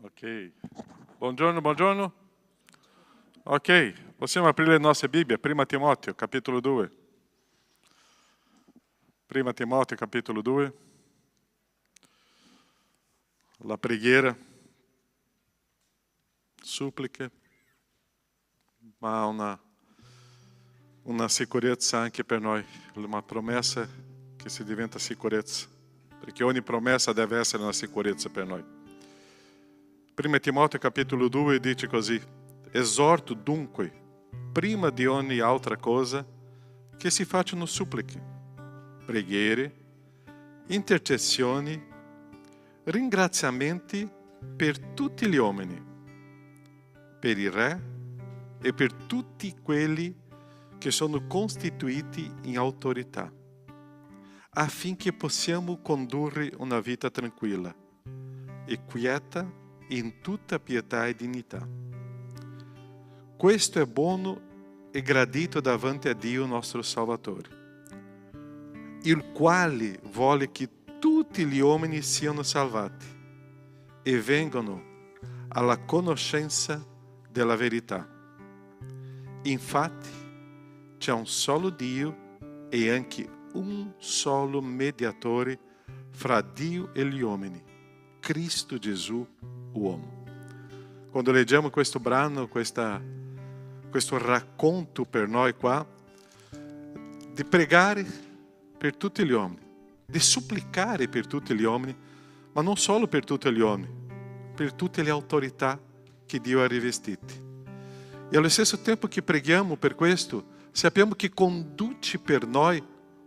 Ok. Buongiorno, buongiorno. Ok, possiamo aprire le nostre Bibbie, 1 Timoteo, capitolo 2. 1 Timoteo, capitolo 2. La preghiera, suppliche, ma una sicurezza anche per noi, uma promessa che si diventa sicurezza, perché ogni promessa deve essere una sicurezza per noi. 1 Timoteo capítulo 2 dice così: Esorto dunque, prima di ogni altra cosa, che si facciano suppliche, preghiere, intercessioni, ringraziamenti per tutti gli uomini, per il Re e per tutti quelli che sono costituiti in autorità, affinché possiamo condurre una vita tranquilla e quieta in tutta pietà e dignità. Questo è buono e gradito davanti a Dio nostro Salvatore, il quale vuole che tutti gli uomini siano salvati e vengano alla conoscenza della verità. Infatti c'è un solo Dio e anche un solo mediatore fra Dio e gli uomini, Cristo Gesù, uomo. Quando leggiamo questo brano, questo racconto per noi qua, di pregare per tutti gli uomini, di supplicare per tutti gli uomini, ma non solo per tutti gli uomini, per tutte le autorità che Dio ha rivestite. E allo stesso tempo che preghiamo per questo, sappiamo che conduce per noi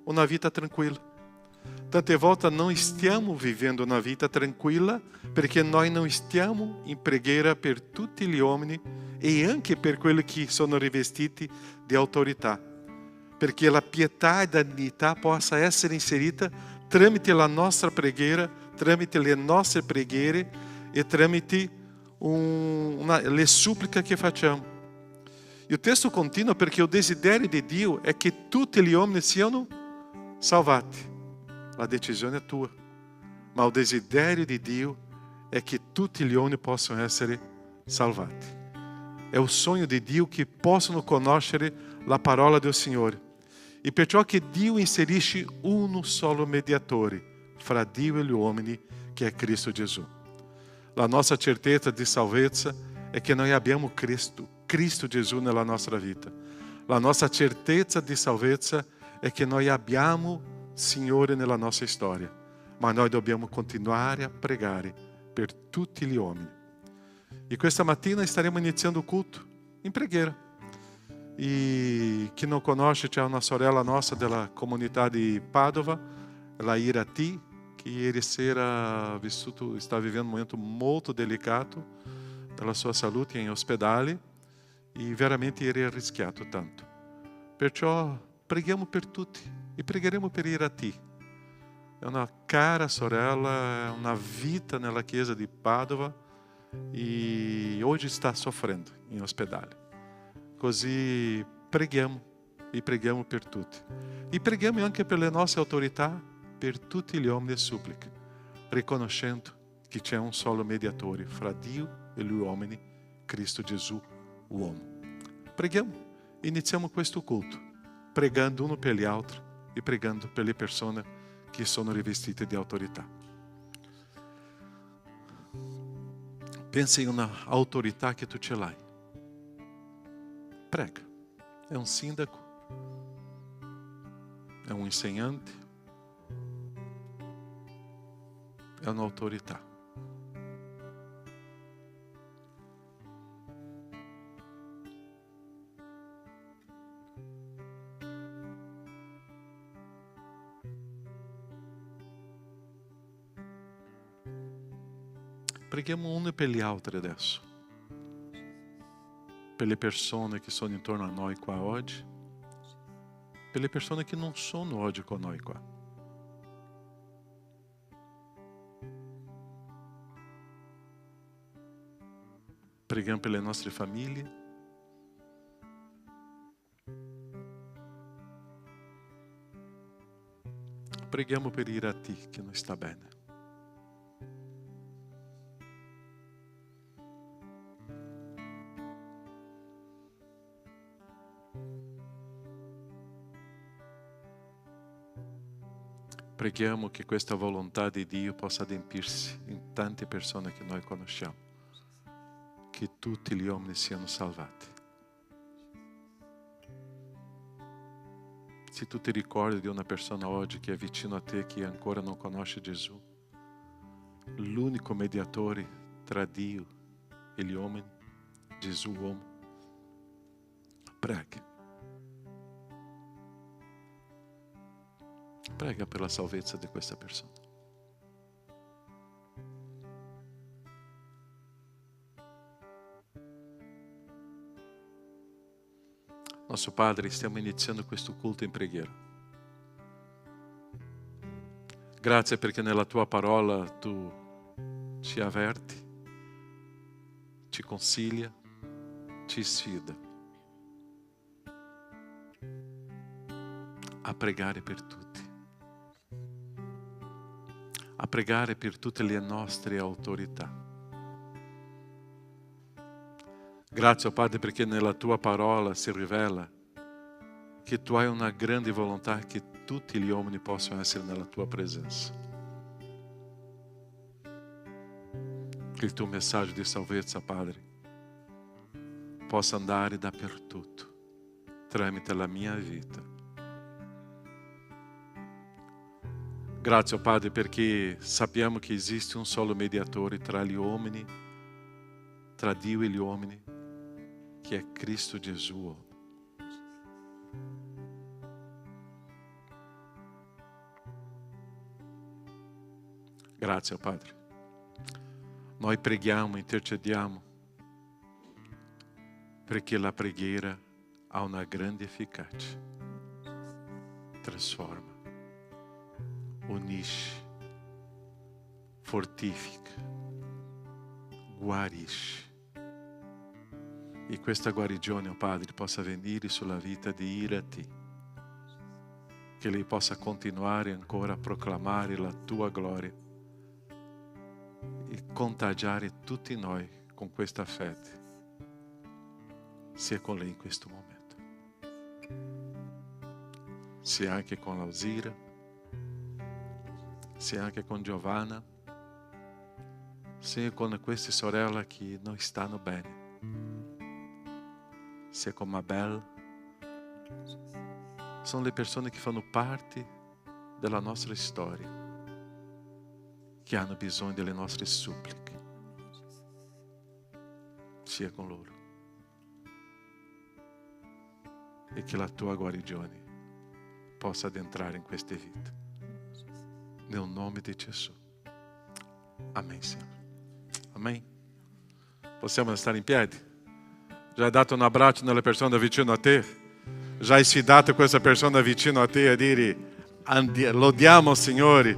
una vita tranquilla. Tante volte non stiamo vivendo una vita tranquilla perché noi non stiamo in preghiera per tutti gli uomini e anche per quelli che sono rivestiti di autorità, perché la pietà e la dignità possa essere inserita tramite la nostra preghiera, tramite le nostre preghiere e tramite le suppliche che facciamo. E o testo continua perché o desiderio di Dio è che tutti gli uomini siano salvati. La decisione è tua, ma il desiderio di Dio è che tutti gli uomini possano essere salvati. È il sogno di Dio che possano conoscere la parola del Signore. E perciò che Dio inserisce uno solo mediatore fra Dio e gli uomini, che è Cristo Gesù. La nostra certezza di salvezza è che noi abbiamo Cristo Gesù nella nostra vita. La nostra certezza di salvezza è che noi abbiamo Signore nella nostra storia, ma noi dobbiamo continuare a pregare per tutti gli uomini. E questa mattina staremo iniziando il culto in preghiera. E chi non conosce, c'è una sorella nostra della comunità di Padova, la Irati, che ieri sera sta vivendo un momento molto delicato della sua salute in ospedale e veramente ieri ha rischiato tanto. Perciò preghiamo per tutti. E pregheremo per Irati. È una cara sorella, è una vita nella chiesa di Padova e oggi sta soffrendo in ospedale. Così preghiamo e preghiamo per tutti. E preghiamo anche per le nostre autorità, per tutti gli uomini e suppliche, riconoscendo che c'è un solo mediatore fra Dio e gli uomini, Cristo Gesù, uomo. Preghiamo, iniziamo questo culto, pregando uno per gli altri e pregando per le persone che sono rivestite di autorità. Pensa in una autorità che tu ce l'hai. Prega. È un sindaco? È un insegnante? È un'autorità. Preghiamo uno per gli altri adesso. Per le persone che sono intorno a noi qua oggi. Per le persone che non sono oggi con noi qua. Preghiamo per le nostre famiglie. Preghiamo per Irati che non sta bene. preghiamo che questa volontà di Dio possa adempirsi in tante persone che noi conosciamo, che tutti gli uomini siano salvati. Se tu ti ricordi di una persona oggi che è vicino a te che ancora non conosce Gesù, l'unico mediatore tra Dio e gli uomini, Gesù uomo, prega. Prega per la salvezza di questa persona. Nostro Padre, stiamo iniziando questo culto in preghiera. Grazie perché nella tua parola tu ci avverti, ci consiglia, ci sfida a pregare per tutti, a pregare per tutte le nostre autorità. Grazie, oh Padre, perché nella tua parola si rivela che tu hai una grande volontà che tutti gli uomini possano essere nella tua presenza. Che il tuo messaggio di salvezza, Padre, possa andare dappertutto tramite la mia vita. Grazie, oh Padre, perché sappiamo che esiste un solo mediatore tra gli uomini, tra Dio e gli uomini, che è Cristo Gesù. Grazie, Padre. Noi preghiamo, intercediamo, perché la preghiera ha una grande efficacia. Trasforma, unisce, fortifica, guarisce. E questa guarigione, oh Padre, possa venire sulla vita di Irati, che lei possa continuare ancora a proclamare la tua gloria e contagiare tutti noi con questa fede. Sia con lei in questo momento, sia anche con Alzira, sia anche con Giovanna, sia con queste sorelle che non stanno bene, sia con Mabel. Sono le persone che fanno parte della nostra storia, che hanno bisogno delle nostre suppliche. Sia con loro. E che la tua guarigione possa addentrare in queste vite. Nel nome di Gesù. Amen, Signore. Amen. Possiamo stare in piedi? Já hai dato un abbraccio nella persona vicino a te? Já hai sfidato questa persona vicino a te a dire lodiamo Signore,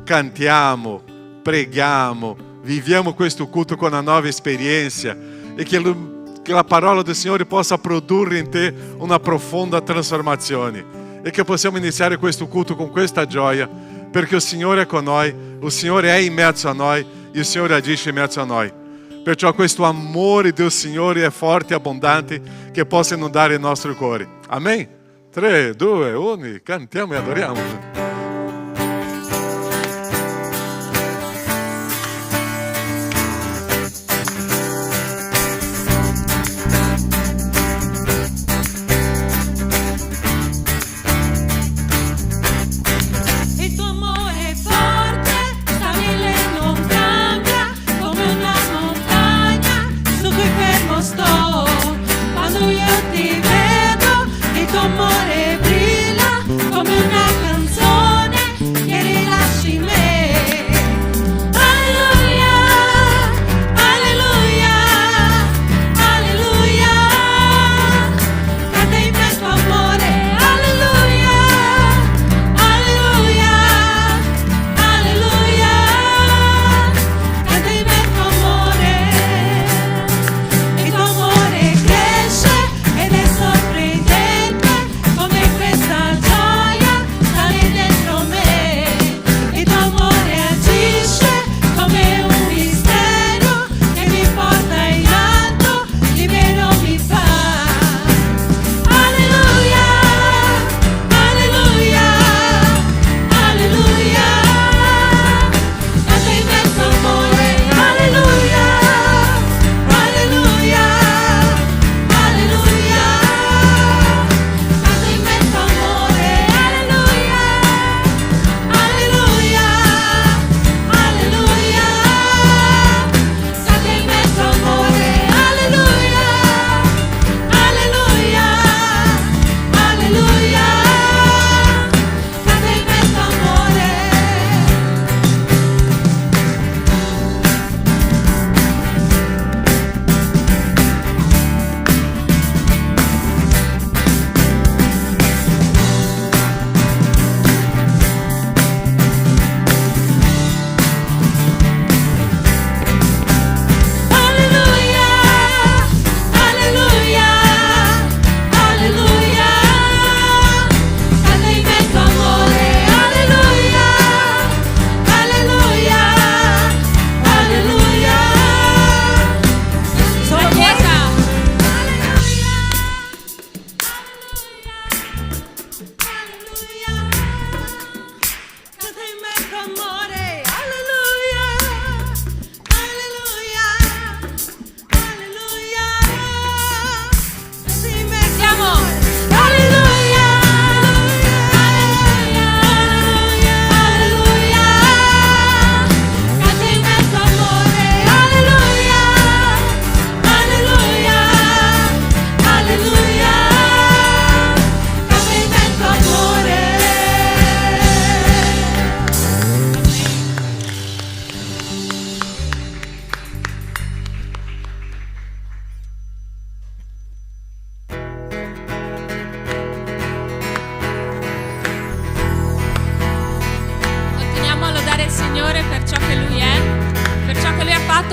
cantiamo, preghiamo, viviamo questo culto con una nuova esperienza e che la parola del Signore possa produrre in te una profonda trasformazione e che possiamo iniziare questo culto con questa gioia perché il Signore è con noi, il Signore è in mezzo a noi e il Signore agisce in mezzo a noi. Perciò questo amore del Signore è forte e abbondante che possa inondare il nostro cuore. Amen? 3, 2, 1, cantiamo e adoriamo. Amore brilla come una canzone.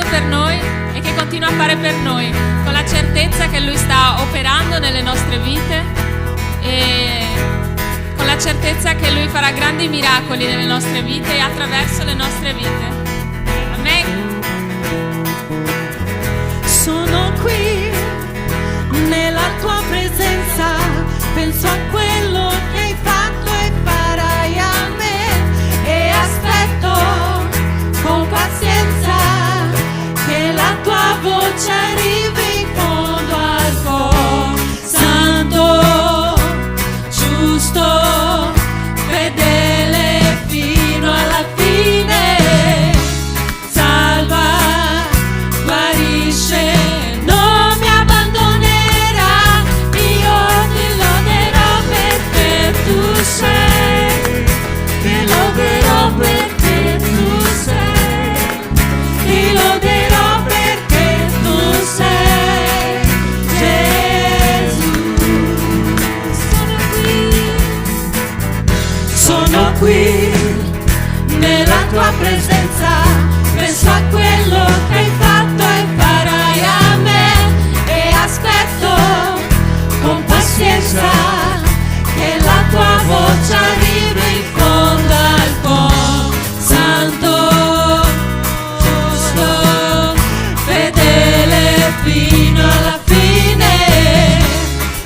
per noi e che continua a fare per noi, con la certezza che Lui sta operando nelle nostre vite e con la certezza che Lui farà grandi miracoli nelle nostre vite e attraverso le nostre vite. Amen. Sono qui nella tua presenza, penso a quello che hai fatto e farai a me e aspetto con pazienza che la tua voce arrivi in fondo al cuore. Santo, giusto, fedele fino alla fine, salva, guarisce, non mi abbandonerà, io ti loderò perché tu sei, ti loderò perché tu sei, ti loderò perché tu sei, Gesù. Sono qui nella tua presenza, penso a quello che hai fatto e farai a me e aspetto con pazienza che la tua voce arrivi in fondo al cuore. Santo, giusto, fedele fino alla fine,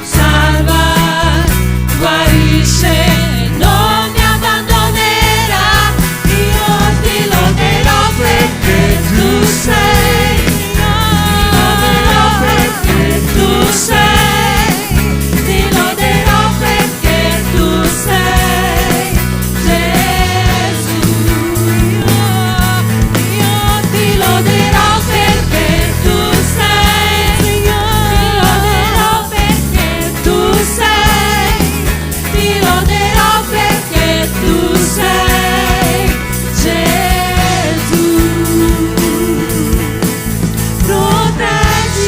salva, guarisce, non mi abbandonerà, io ti loderò perché tu sei, ti loderò perché tu sei, ti loderò perché tu sei, Gesù. Io ti loderò perché tu sei, ti loderò perché tu sei, ti loderò perché tu sei, Gesù.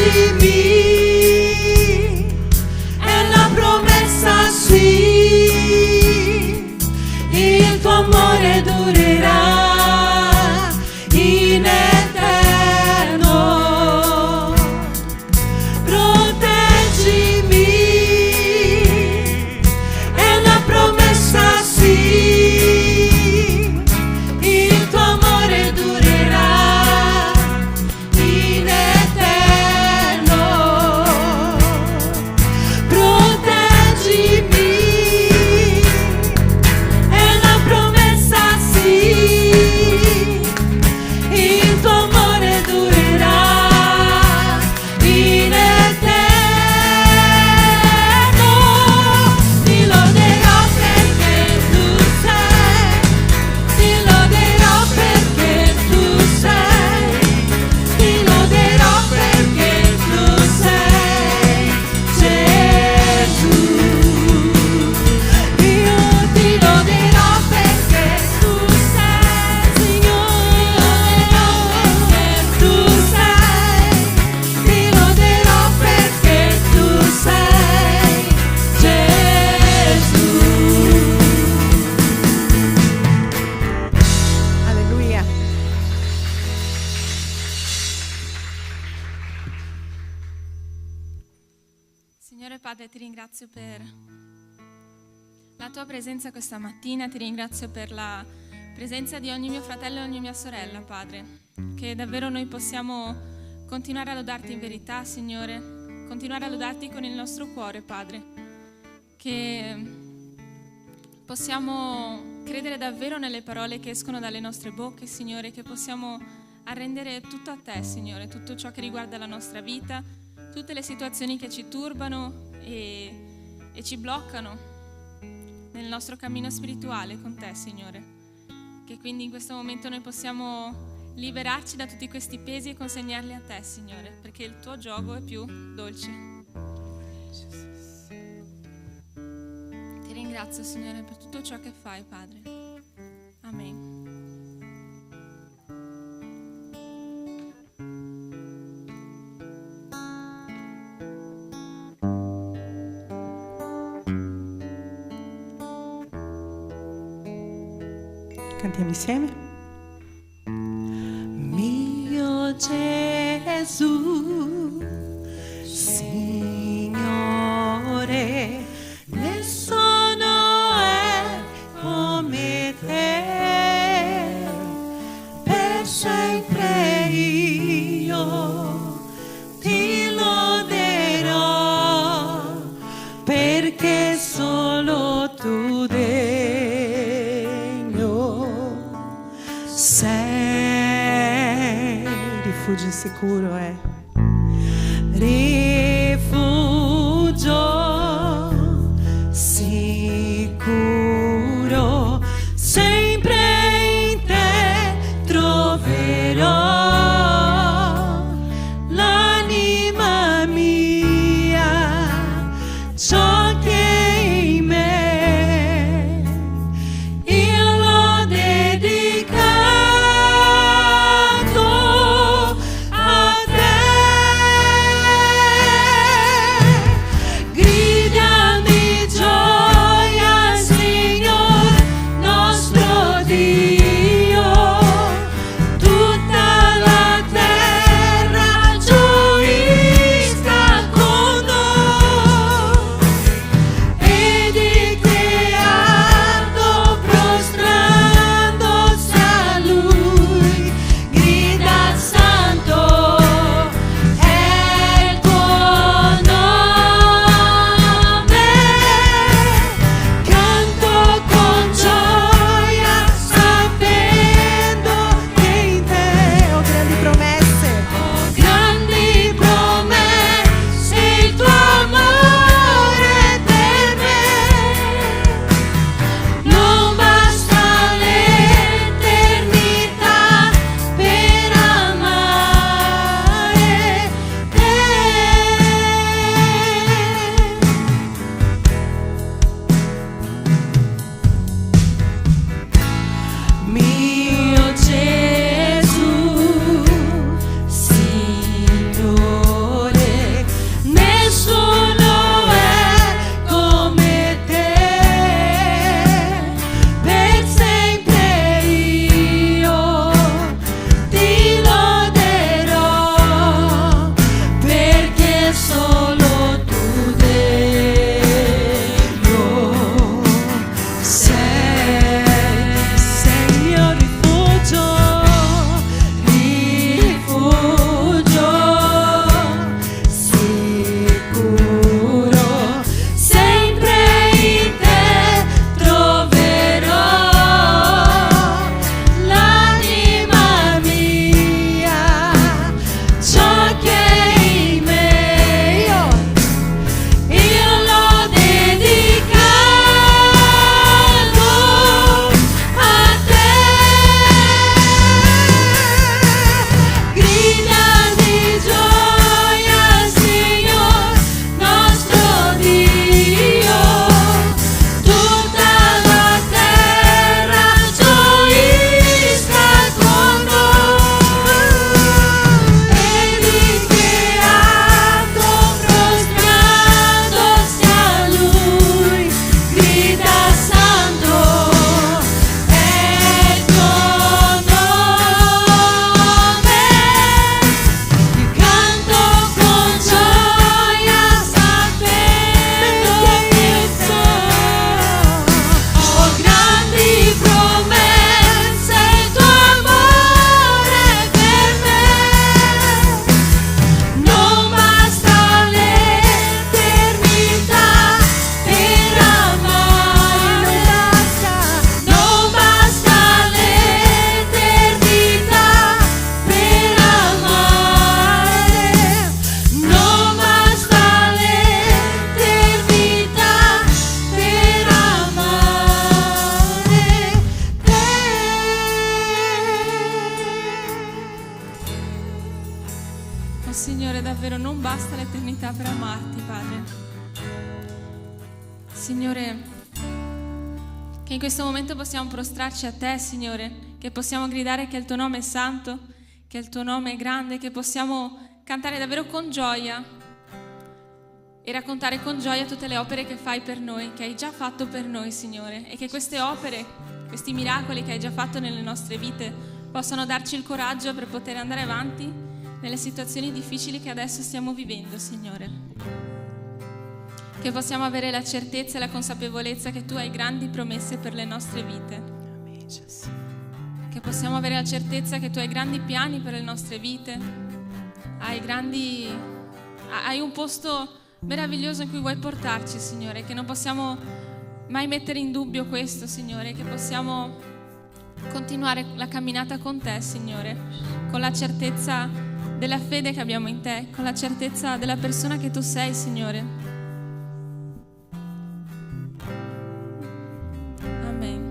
Proteggimi, è una promessa, sì, il tuo amore durerà in eterno. Proteggimi, è una promessa, sì, il tuo amore durerà in eterno. Proteggimi, è una promessa, sì, il tuo amore durerà in eterno. Ti loderò perché tu sei, ti loderò perché tu sei, ti loderò perché tu sei, Gesù. Io ti loderò perché tu sei, Signore, tu sei, ti loderò perché tu sei, Gesù. Alleluia. Signore Padre, ti ringrazio per la tua presenza questa mattina, ti ringrazio per la presenza di ogni mio fratello e ogni mia sorella, Padre, che davvero noi possiamo continuare a lodarti in verità, Signore, continuare a lodarti con il nostro cuore, Padre, che possiamo credere davvero nelle parole che escono dalle nostre bocche, Signore, che possiamo arrendere tutto a te, Signore, tutto ciò che riguarda la nostra vita, tutte le situazioni che ci turbano e ci bloccano nel nostro cammino spirituale con te, Signore. Che quindi in questo momento noi possiamo liberarci da tutti questi pesi e consegnarli a te, Signore, perché il tuo giogo è più dolce. Ti ringrazio, Signore, per tutto ciò che fai, Padre. Amen. Cantiamo insieme. Mio Gesù, Signore, nessuno è come te, per sempre io ti loderò, perché solo tu degno sei. Rifugio sicuro è rifugio sicuro, sempre in te troverò l'anima mia, ciò che è in me io l'ho dedicato a te. Grida di gioia, Signor nostro Dio, tutta la terra gioisca con noi, e dichiarando prostrandosi a Lui, grida santo è il tuo nome, canto con gioia sapendo che in te ho grandi promesse, il tuo amore per me, non basta l'eternità per amare te. Mio Gesù, Signore, nessuno è come te, per sempre io ti loderò, perché solo tu degno sei mio rifugio, sicuro, sempre in te troverò l'anima mia, ciò che è in me io l'ho dedicato a te. Grida di gioia, Signor nostro Dio, tutta la terra gioisca con noi, e dichiarato prostrandosi a Lui, grida santo è il tuo nome, canto con gioia sapendo che ho grandi promesse, il tuo amore per me, non basta l'eternità per amare, non basta l'eternità per amare, non basta l'eternità per amare te. Oh Signore, davvero non basta l'eternità per amarti, Padre. Signore, che in questo momento possiamo prostrarci a te, Signore, che possiamo gridare che il tuo nome è santo, che il tuo nome è grande, che possiamo cantare davvero con gioia e raccontare con gioia tutte le opere che fai per noi, che hai già fatto per noi, Signore, e che queste opere, questi miracoli che hai già fatto nelle nostre vite possano darci il coraggio per poter andare avanti nelle situazioni difficili che adesso stiamo vivendo, Signore. Che possiamo avere la certezza e la consapevolezza che Tu hai grandi promesse per le nostre vite. Che possiamo avere la certezza che Tu hai grandi piani per le nostre vite. Hai un posto meraviglioso in cui vuoi portarci, Signore. Che non possiamo mai mettere in dubbio questo, Signore. Che possiamo continuare la camminata con Te, Signore, con la certezza della fede che abbiamo in Te, con la certezza della persona che Tu sei, Signore. Amen.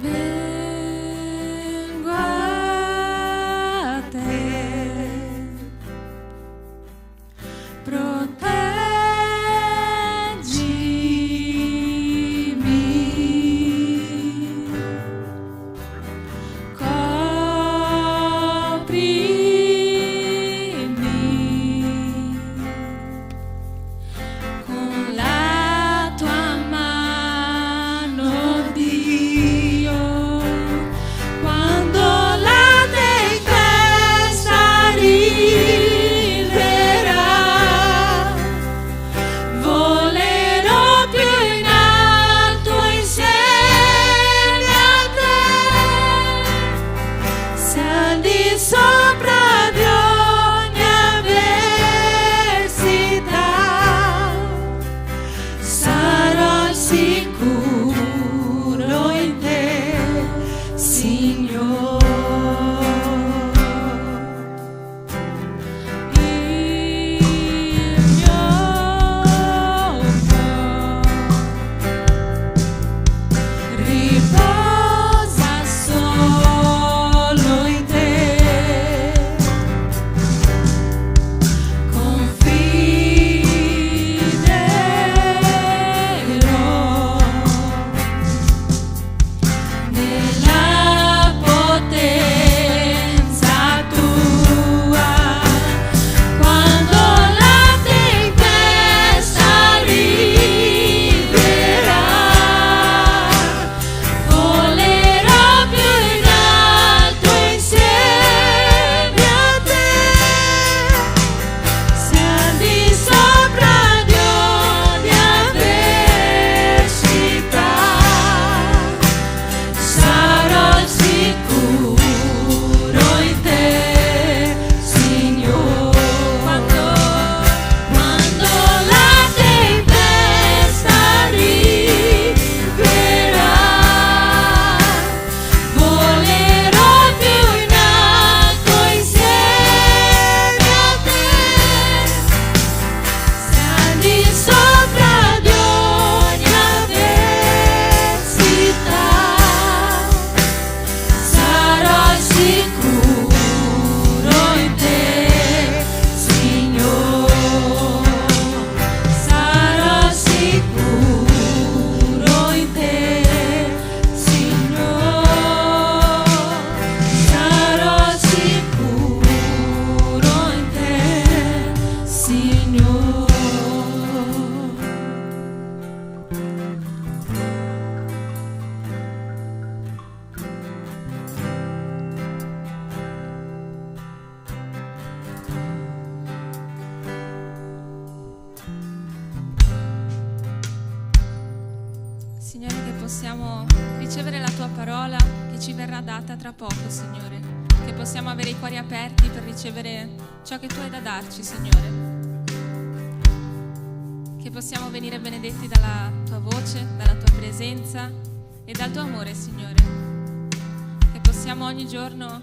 Vengo a Te, proteggimi, coprimi con la Tua mano, Dio, quando la tempesta arriverà. Volerò più in alto insieme a Te, se al di sopra di ogni avversità sarò al sicuro in Te, Signore. Il mio cuore riposa solo in Te, confiderò nella potenza Tua. Quando la tempesta arriverà, volerò più in alto insieme a Te, se al di sopra di ogni avversità sarò al sicuro in Te, Signore. Quando la tempesta arriverà, volerò più in alto insieme a Te, se al di sopra di ogni avversità sarò al sicuro in Te, Signore. Sarò al sicuro in Te, Signore. Sarò al sicuro in Te, Signore. Signore, che possiamo ricevere la Tua parola che ci verrà data tra poco, Signore. Che possiamo avere i cuori aperti per ricevere ciò che Tu hai da darci, Signore. Che possiamo venire benedetti dalla Tua voce, dalla Tua presenza e dal Tuo amore, Signore. Che possiamo ogni giorno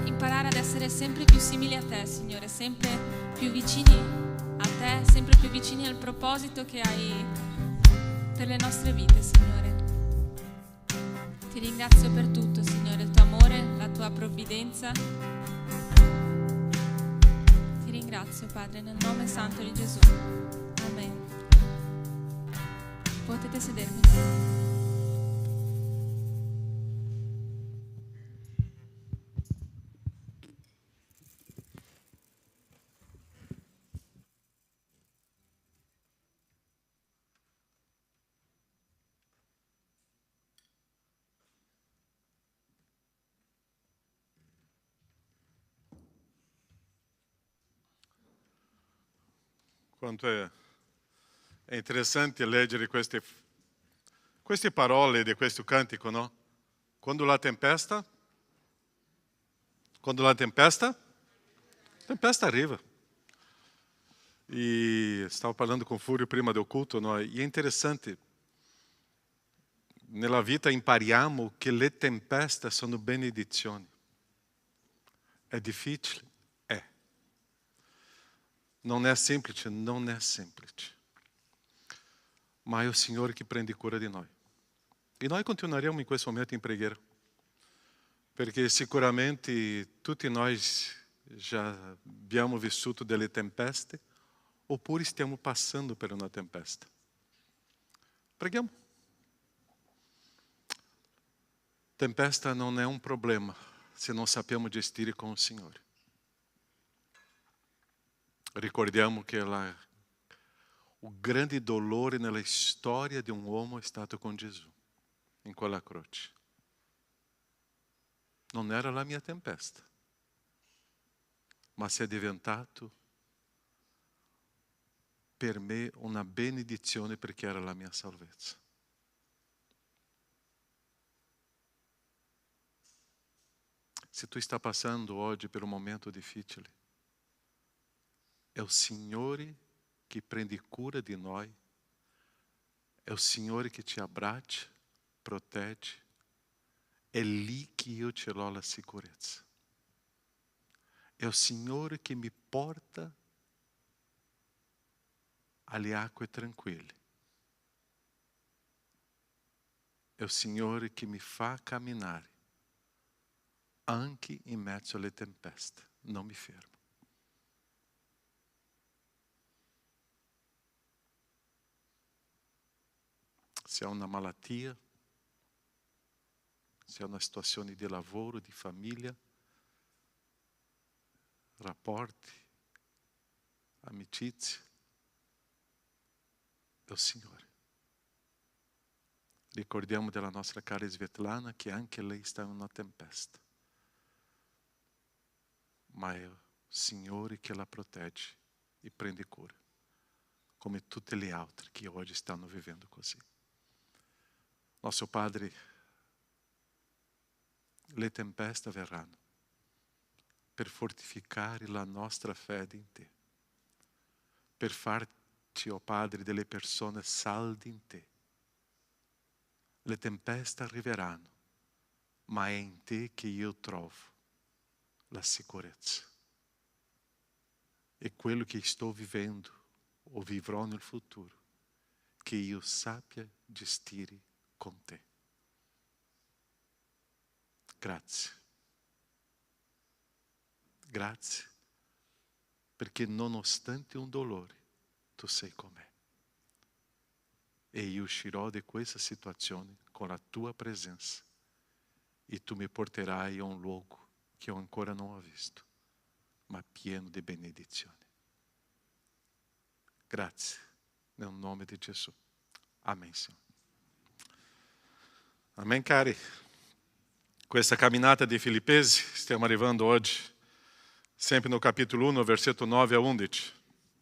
imparare ad essere sempre più simili a Te, Signore, sempre più vicini a Te, sempre più vicini al proposito che hai per le nostre vite, Signore. Ti ringrazio per tutto, Signore, il Tuo amore, la Tua provvidenza. Ti ringrazio, Padre, nel nome santo di Gesù. Amen. Potete sedervi. Quanto è interessante leggere queste parole di questo cantico, no? Quando la tempesta arriva. E stavo parlando com Fúrio prima del culto, no? E è interessante, nella vita impariamo che le tempeste sono benedizioni. È difficile? Non è semplice? Non è semplice. Ma è il Signore che prende cura di noi. E noi continueremo in questo momento in preghiera. Perché sicuramente tutti noi già abbiamo vissuto delle tempeste, oppure stiamo passando per una tempesta. Preghiamo. Tempesta non è un problema se non sappiamo gestire con il Signore. Ricordiamo che il grande dolore nella storia di un uomo è stato con Gesù, in quella croce. Non era la mia tempesta, ma si è diventato per me una benedizione perché era la mia salvezza. Se tu sta passando oggi per un momento difficile, è il Signore che prende cura di noi, è il Signore che ti abbraccia, protegge, è lì che io ce l'ho la sicurezza. È il Signore che mi porta alle acque tranquille. È il Signore che mi fa camminare anche in mezzo alle tempeste. Non mi fermo. Se è una malattia, se è una situazione di lavoro, di famiglia, rapporti, amicizie, è il Signore. Ricordiamo della nostra cara Svetlana che anche lei sta in una tempesta. Ma è il Signore che la protegge e prende cura, come tutte le altre che oggi stanno vivendo così. Nosso Padre, le tempeste verranno per fortificare la nostra fede in Te, per farci, oh Padre, delle persone salde in Te. Le tempeste arriveranno, ma è in Te che io trovo la sicurezza. E quello che sto vivendo o vivrò nel futuro, che io sappia gestire con Te. Grazie. Grazie, perché nonostante un dolore, Tu sei con me. E io uscirò di questa situazione con la Tua presenza. E Tu mi porterai a un luogo che io ancora non ho visto, ma pieno di benedizioni. Grazie, nel nome di Gesù. Amen, Signore. Amen, cari. Questa camminata di Filippesi, stiamo arrivando oggi, sempre no capítulo 1, versetto 9 a 11.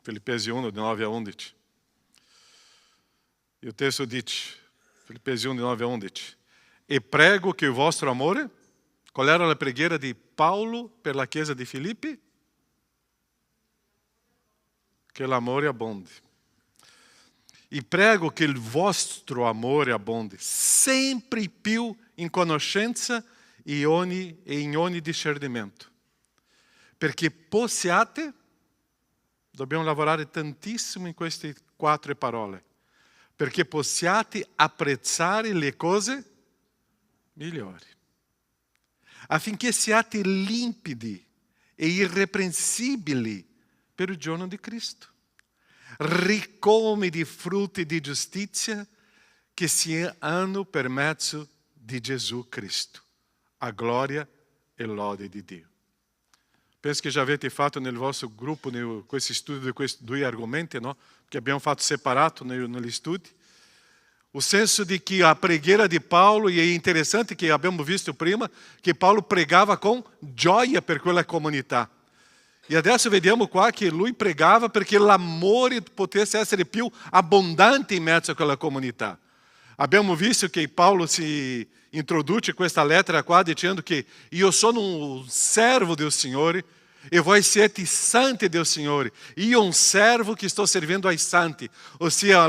Filippesi 1, de 9 a 11. E o texto diz, Filippesi 1, de 9 a 11. E prego que o vostro amore, qual era a preghiera di Paolo per la chiesa di Filippi? Che l'amore abbonde. E prego che il vostro amore abbonde sempre più in conoscenza e in ogni discernimento. Perché possiate, dobbiamo lavorare tantissimo in queste 4 parole, perché possiate apprezzare le cose migliori, affinché siate limpidi e irreprensibili per il giorno di Cristo, riccolmi di frutti di giustizia che si hanno per mezzo di Gesù Cristo, a glória e lode di Dio. Penso che già avete fatto nel vostro gruppo questo studio di questi 2 argomenti, no? Che abbiamo fatto separato negli studi. O senso di che a preghiera di Paolo, e è interessante che abbiamo visto prima, che Paolo pregava com gioia per quella comunità. E adesso vediamo qua che lui pregava perché l'amore potesse essere più abbondante in mezzo a quella comunità. Abbiamo visto che Paolo si introduce questa lettera qua dicendo che io sono un servo del Signore e voi siete santi del Signore. Io un servo che sto servindo ai santi. Ossia,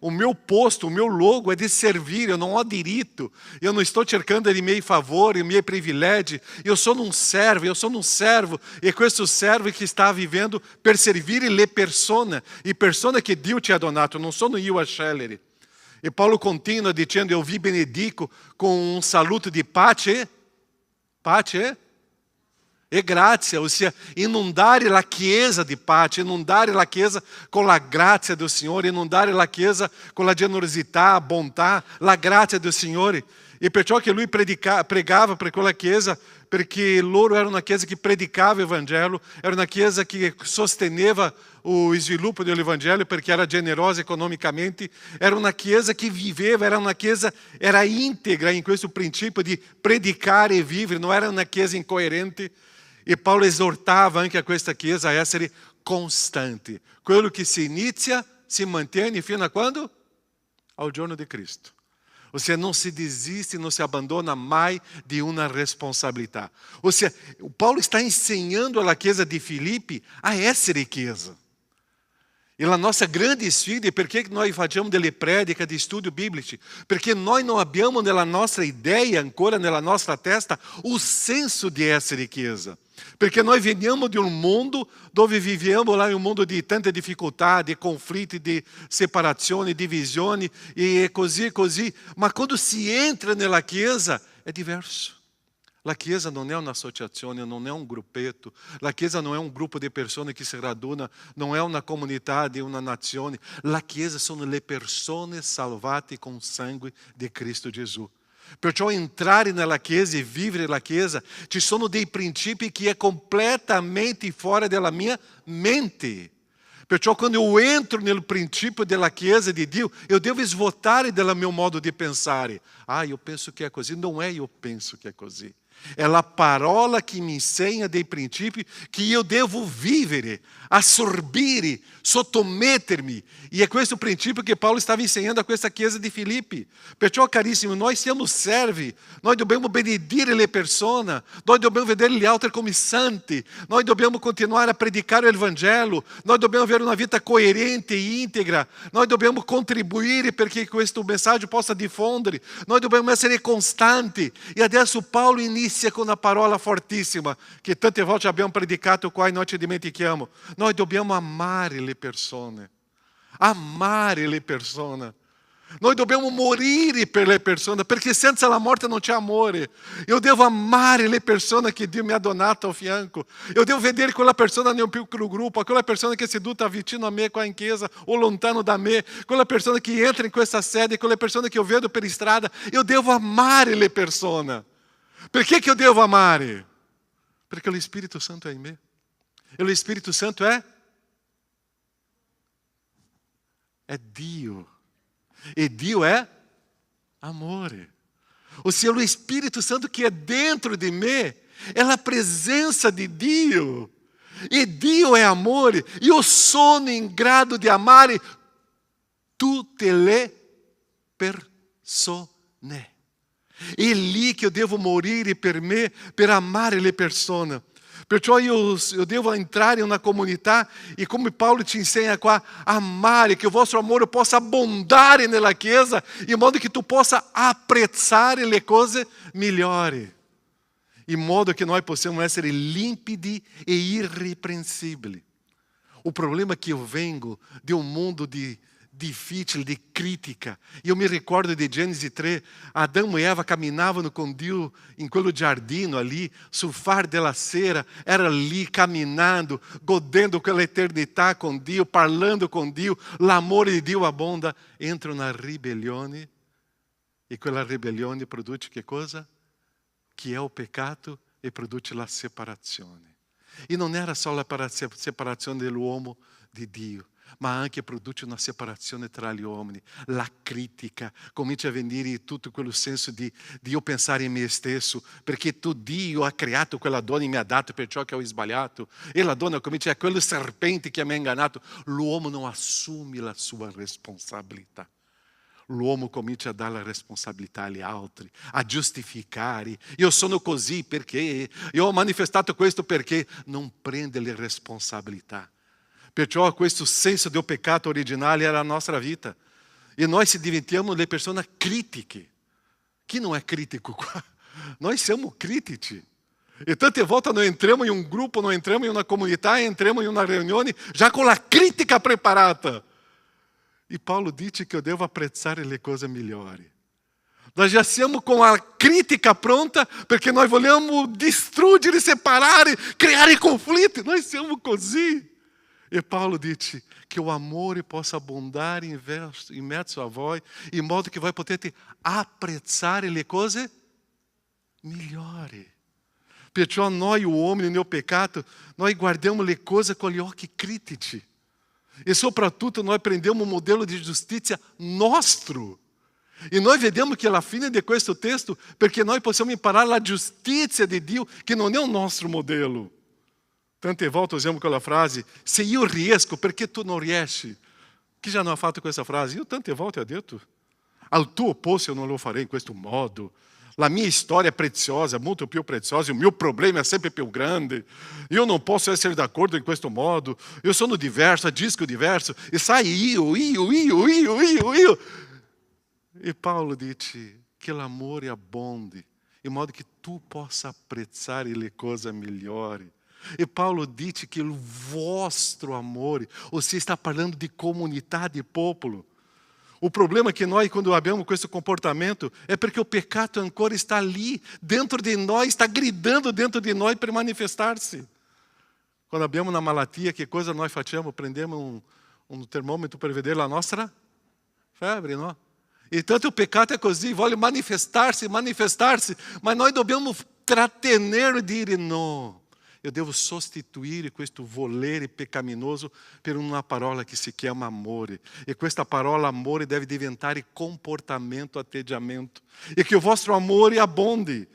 o meu posto, o meu logo é de servir, eu não ho diritto, eu não estou cercando i miei favori, i miei privilegi, eu sou um servo, e questo servo que está vivendo per servire le persone, e persone che Dio ti ha donato, non sono io a scegliere. E Paulo continua dicendo, eu vi benedico com um saluto di pace e grazia, ossia inondare la Chiesa di pace, inondare la Chiesa con la grazia del Signore, inondare la Chiesa con la generosità, a bontà, la grazia del Signore. E perciò che lui pregava per quella Chiesa, perché loro era una Chiesa che predicava il Vangelo, era una Chiesa che sosteneva o sviluppo dell'Evangelho perché era generosa economicamente, era una Chiesa che viveva, era una Chiesa, era íntegra in questo principio di predicare e vivere, non era una Chiesa incoerente. E Paulo esortava anche a questa Chiesa a essere constante. Quello che si inizia si mantiene fino a quando? Ao giorno di Cristo. Ossia, non si desiste, non si abbandona mai di una responsabilità. Ossia, Paulo está ensinando alla Chiesa di Filippi a essere Chiesa. E la nostra grande sfida, perché noi facciamo delle prediche di studio biblici? Perché noi non abbiamo nella nostra idea, ancora nella nostra testa, o senso di essere Chiesa. Perché noi veniamo di un mondo dove viviamo lá in un mondo di tante difficoltà, di conflitti, di separazioni, divisioni e così. Ma quando si entra nella Chiesa è diverso. La Chiesa non è un'associazione, non è un gruppetto. La Chiesa non è un gruppo di persone che si raduna, non è una comunità di una nazione. La Chiesa sono le persone salvate con sangue di Cristo Gesù. Perciò entrare nella Chiesa e vivere la Chiesa, ci sono dei principi che è completamente fuori della mia mente. Perciò quando eu entro nel principio della Chiesa di Dio, eu devo svuotare del mio modo di pensare. Eu penso che è così. Non è io penso che è così. È la parola che mi insegna dei principi che io devo vivere, assorbire, sottomettermi. E è questo principio che Paolo stava insegnando a questa Chiesa di Filippi. Perciò, carissimo, noi siamo servi, noi dobbiamo benedire le persone, noi dobbiamo vedere gli altri come santi, noi dobbiamo continuare a predicare il Vangelo, noi dobbiamo avere una vita coerente e integra, noi dobbiamo contribuire perché questo messaggio possa diffondere, noi dobbiamo essere costanti. E adesso Paolo inizia con una parola fortissima che tante volte abbiamo predicato qua e noi ci dimentichiamo. Noi dobbiamo amare le persone. Amare le persone. Noi dobbiamo morire per le persone, perché senza la morte non c'è amore. Io devo amare le persone che Dio mi ha donato ao fianco. Io devo vedere quella persona nel piccolo gruppo, quella persona che è seduta vicino a me qua in chiesa o lontano da me, quella persona che entra in questa sede, quelle persone che io vedo per strada. Io devo amare le persone. Perché che eu devo amare? Perché lo Spirito Santo è in me. E lo Spirito Santo è Dio. E Dio é amore. Ossia, o Espírito Santo que é dentro de mim é a presença de Dio. E Dio é amore. Io sono in grado di amare tutte le persone. É lì che io devo morire per me, per amare le persone. Perciò io devo entrare in una comunità e come Paulo ti insegna qua, amare, che il vostro amore possa abbondare nella Chiesa, in modo che tu possa apprezzare le cose migliori, in modo che noi possiamo essere limpidi e irrepreensibili. O problema é que eu vengo de um mundo difficile, di critica. Io mi ricordo di Genesi 3, Adão e Eva caminhavano com Dio in quello giardino ali, sul far della sera, era lì camminando, godendo quella eternità con Dio, parlando con Dio, l'amore di Dio abbonda, entra una ribellione e quella ribellione produce che cosa? Che è il peccato e produce la separazione. E non era solo la separazione dell'uomo di Dio, ma anche produce una separazione tra gli uomini, la critica, comincia a venire tutto quello senso di io pensare in me stesso, perché tu Dio ha creato quella donna e mi ha dato perciò che ho sbagliato, e la donna comincia a quello serpente che mi ha ingannato. L'uomo non assume la sua responsabilità. L'uomo comincia a dare la responsabilità agli altri, a giustificare. Io sono così perché, io ho manifestato questo perché, non prende le responsabilità. Perciò questo senso del peccato originale era la nostra vita. E noi se diventiamo le persone critiche. Chi non è critico qua? Noi siamo critici. E tante volte noi entriamo in un gruppo, noi entriamo in una comunità, entriamo in una riunione già con la critica preparata. E Paulo dice che eu devo apprezzare le cose migliori. Nós já siamo com a crítica pronta, porque nós vogliamo distruggere, separare, criare confliti. Nós siamo così. E Paulo dice che o amore possa abbondare in mezzo a voi, in modo che voi potete apprezzare le cose migliori. Perciò noi uomini nel peccato, noi guardiamo le cose con gli occhi critici. E soprattutto noi prendiamo un modello di giustizia nostro. E noi vediamo che alla fine di questo testo, perché noi possiamo imparare la giustizia di Dio, che non è un nostro modello. Tante volte usiamo quella frase, se io riesco, perché tu non riesci? Chi già non ha fatto questa frase? Io tante volte ho detto, al tuo posto io non lo farei in questo modo. La mia storia è preziosa, molto più preziosa, il mio problema è sempre più grande. Io non posso essere d'accordo in questo modo. Io sono diverso, agisco diverso. E sai io. E Paulo dice che l'amore abbondi, in modo che tu possa apprezzare le cose migliori. E Paulo dice che il vostro amore, você está parlando de comunità, de popolo. O problema é que nós, quando abbiamo questo comportamento, é porque o pecado ancora está ali, dentro de nós, está gritando dentro de nós para manifestar-se. Quando abbiamo uma malattia, que coisa nós facciamo? Prendemos um termômetro para vedere la nostra febre, não? E tanto o pecado é così, vuole manifestar-se, mas nós dobbiamo trattenere e dire no. Eu devo sostituire questo volere peccaminoso per una parola che si chiama amore. E questa parola amore deve diventare comportamento, atteggiamento. E che il vostro amore abbondi.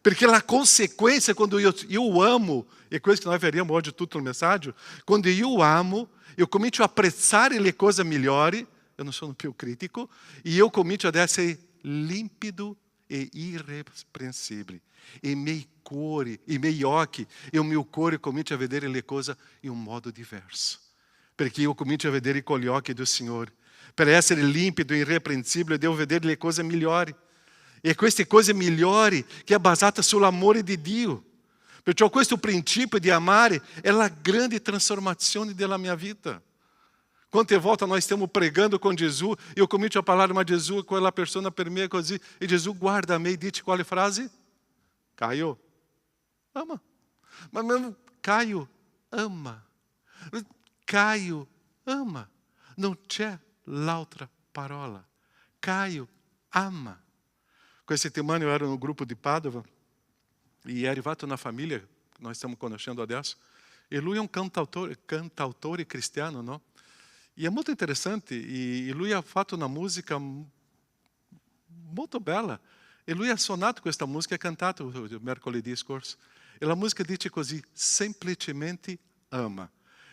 Perché la consequência, quando eu amo, e questo che noi vedremo oggi tutto il messaggio, quando io amo, eu comincio a apprezzare le cose migliori, eu non sono più critico, e eu comincio ad essere limpido e irrepreensibile. E miei occhi e o mio cuore comincia a vedere le cose in un modo diverso. Perché io comincio a vedere con gli occhi del Signore. Per essere limpido e irrepreensibile, devo vedere le cose migliori. E queste cose migliori che è basata sull'amore di Dio. Perciò questo principio di amare è la grande trasformazione della mia vita. Quante volte nós stiamo pregando com Jesus, e eu comincio a parlare, ma Gesù, quella persona per me è così, e Gesù guarda me e dice quale frase? Caio, ama. Ma Caio, ama. Caio, ama. Non c'è l'altra parola. Caio, ama. Questa settimana eu era no grupo di Padova, e è arrivato una famiglia, nós stiamo conoscendo adesso, e lui è un cantautore cristiano, no? E é muito interessante, e lui ha fatto una musica molto bella. E lui ha suonato questa musica, ha cantato mercoledì scorso. E la musica dice così, semplicemente ama.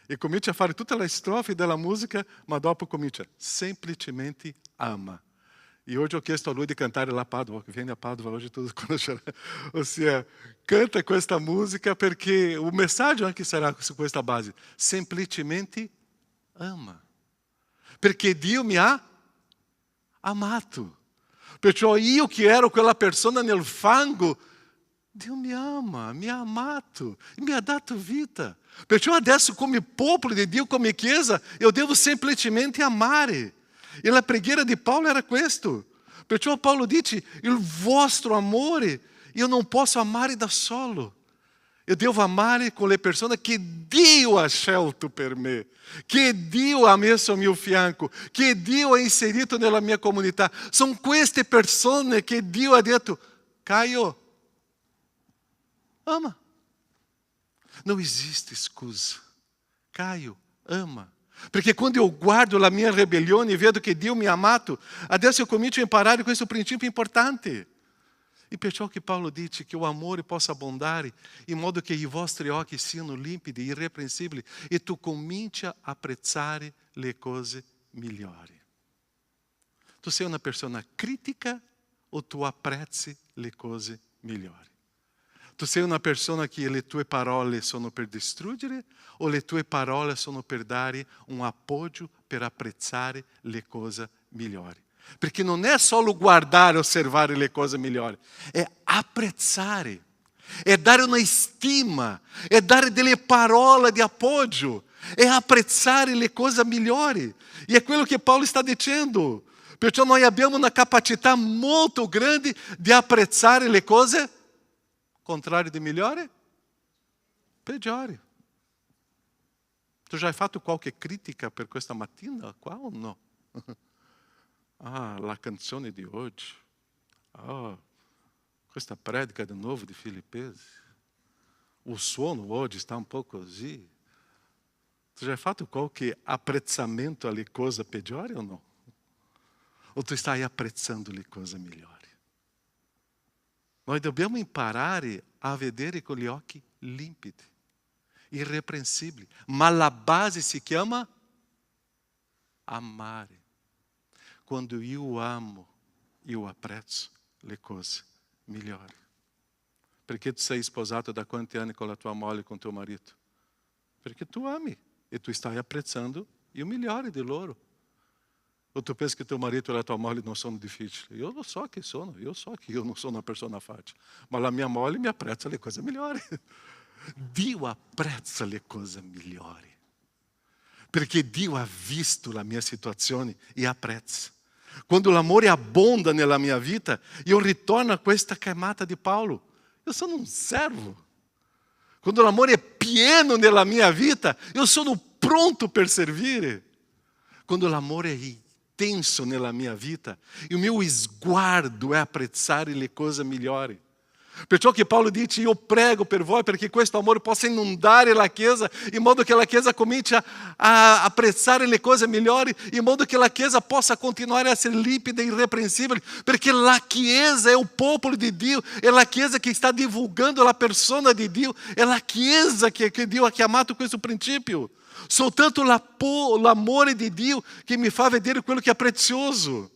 E comincia a fare tutta la strofe della musica, ma dopo comincia, semplicemente ama. E hoje eu chiesto a lui di cantare la Padova, che viene a Padova, oggi tutti conosceranno. Ossia, canta questa musica perché o messaggio anche sarà su questa base. Semplicemente ama. Perché Dio mi ha amato. Perciò io che ero quella persona nel fango, Dio mi ama, mi ha amato, mi ha dato vita. Perciò adesso come popolo di Dio, come chiesa, eu devo semplicemente amare. E la preghiera di Paolo era questo. Perciò Paolo dice, il vostro amore, io non posso amare da solo. Eu devo amare con le persone che Dio ha scelto per me, che Dio ha messo al mio fianco, che Dio ha inserito nella mia comunità. Sono queste persone che Dio ha detto, Caio, ama. Non esiste scusa. Caio, ama. Perché quando io guardo la mia ribellione e vedo che Dio mi ha amato, adesso io comincio a imparare questo principio importante. E perciò che Paolo dice che o amore possa abbondare, in modo che i vostri occhi siano limpidi, irrepreensibili, e tu cominci a apprezzare le cose migliori. Tu sei una persona critica o tu apprezzi le cose migliori? Tu sei una persona che le tue parole sono per distruggere o le tue parole sono per dare un appoggio per apprezzare le cose migliori? Perché non è solo guardare e osservare le cose migliori, è apprezzare, è dare una stima, è dare delle parole di appoggio, è apprezzare le cose migliori. E è quello che Paolo sta dicendo. Perciò noi abbiamo una capacità molto grande di apprezzare le cose contrario di migliore, peggiori. Tu già hai fatto qualche critica per questa mattina qua o no? La canzone di oggi. Questa predica di nuovo di Filippesi. O suono oggi sta un po' così. Tu già hai fatto qualche apprezzamento alle cose peggiori o no? O tu stai apprezzando le cose migliori? Noi dobbiamo imparare a vedere con gli occhi limpidi, irrepreensibili. Ma la base si chiama amare. Quando io amo, io apprezzo le cose migliori. Perché tu sei sposato da quanti anni con la tua moglie e con tuo marito? Perché tu ami e tu stai apprezzando il migliore di loro. O tu pensa che teu marito e la tua moglie non sono difficili? Io lo so che sono, io so che io non sono una persona facile, ma la mia moglie mi apprezza le cose migliori. Dio apprezza le cose migliori, perché Dio ha visto la mia situazione e apprezza. Quando l'amore abbonda nella mia vita, io ritorno a questa chiamata di Paolo. Io sono un servo. Quando l'amore è pieno nella mia vita, io sono pronto per servire. Quando l'amore è intenso nella mia vita, il mio sguardo è apprezzare le cose migliori. Perciò che Paolo dice: io prego per voi perché questo amore possa inondare la Chiesa, in modo che la Chiesa cominci a apprezzare le cose migliori, in modo che la Chiesa possa continuare a essere limpida e irrepreensibile, perché la Chiesa è il popolo di Dio, è la Chiesa che sta divulgando la persona di Dio, è la Chiesa che Dio ha chiamato questo principio. Soltanto l'amore di Dio che mi fa vedere quello che è prezioso.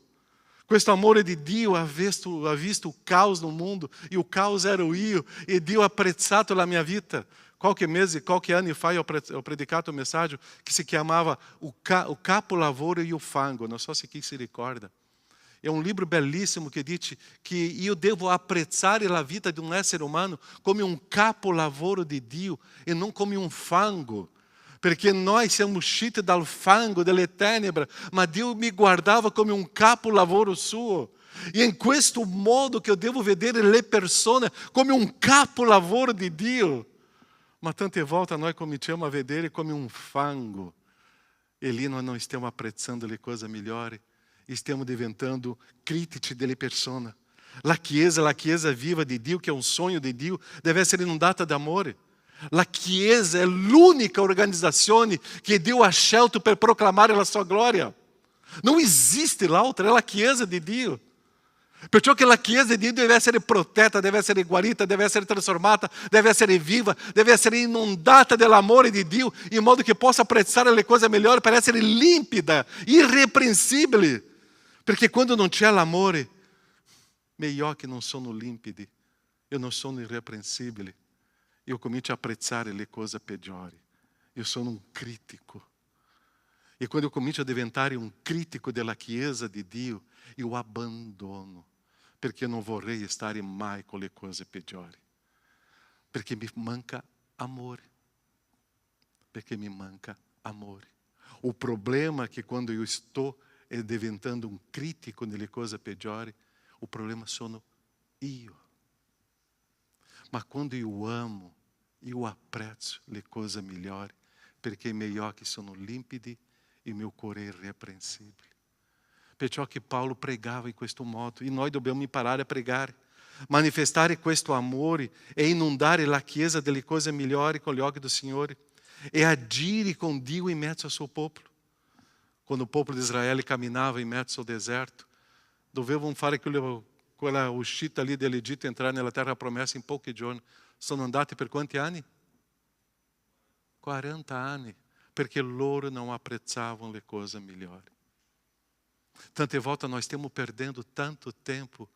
Questo amore di Dio ha visto il caos no mundo, e o caos era io, e Dio ha apprezzato la mia vita. Qualche mese, qualche anno fa, ho predicato un messaggio che si chiamava O Capolavoro e o Fango. Non so se chi si ricorda. É um livro belíssimo que diz que eu devo apprezzare la vita di un essere umano come un capolavoro di Dio e non come un fango. Perché noi siamo usciti dal fango delle tenebre, ma Dio mi guardava come un capolavoro suo. E in questo modo che io devo vedere le persone come un capolavoro di Dio. Ma tante volte noi cominciamo a vedere come un fango. E lì noi non stiamo apprezzando le cose migliori. Stiamo diventando critici delle persone. La Chiesa viva di Dio, che è un sogno di Dio, deve essere inondata di amore. La Chiesa è l'unica organizzazione che Dio ha scelto per proclamare la sua gloria. Non esiste l'altra, è la Chiesa di Dio. Perciò che la Chiesa di Dio deve essere protetta, deve essere guarita, deve essere trasformata, deve essere viva, deve essere inondata dell'amore di Dio, in modo che possa apprezzare le cose migliori per essere limpida, irrepreensibile. Perché quando non c'è l'amore, miei occhi non sono limpidi, io non sono irrepreensibile. Io comincio a apprezzare le cose peggiori. Io sono un critico. E quando eu comincio a diventare un critico della Chiesa di Dio, io abbandono, perché non vorrei stare mai con le cose peggiori. Perché mi manca amore. Perché mi manca amore. O problema è che quando io sto diventando un critico nelle cose peggiori, o problema sono io. Ma quando io amo, io apprezzo le cose migliori, perché i miei occhi sono limpidi e il mio cuore è irrepreensibile. Perciò che Paolo pregava in questo modo, e noi dobbiamo imparare a pregare, manifestare questo amore e inondare la Chiesa delle cose migliori con gli occhi do Signore e agire con Dio in mezzo al suo popolo. quando o povo di Israele camminava in mezzo al deserto, dovevano fare quella uscita lì dell'Egitto e entrare nella terra promessa in pochi giorni. Sono andati per quanti anni? 40 anni, perché loro não apprezzavano le cose migliori. Tante volte nós stiamo perdendo tanto tempo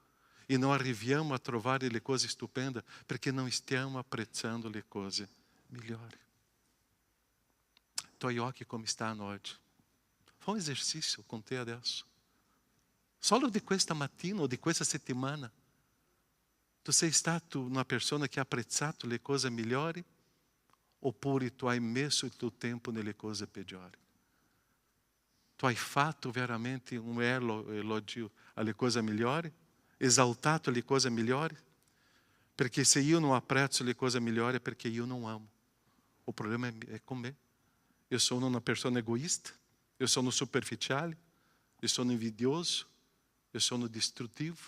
e não arriviamo a trovare le cose stupende perché non stiamo apprezzando le cose migliori. Tuoi occhi come stanno oggi? Fa un esercício con te adesso. Solo di questa mattina o di questa settimana. Tu sei stato una persona che ha apprezzato le cose migliori oppure tu hai messo il tuo tempo nelle cose peggiori? Tu hai fatto veramente un elogio alle cose migliori? Esaltato le cose migliori? Perché se io non apprezzo le cose migliori è perché io non amo. O problema è con me. Io sono una persona egoista, io sono superficiale, io sono invidioso, io sono distruttivo.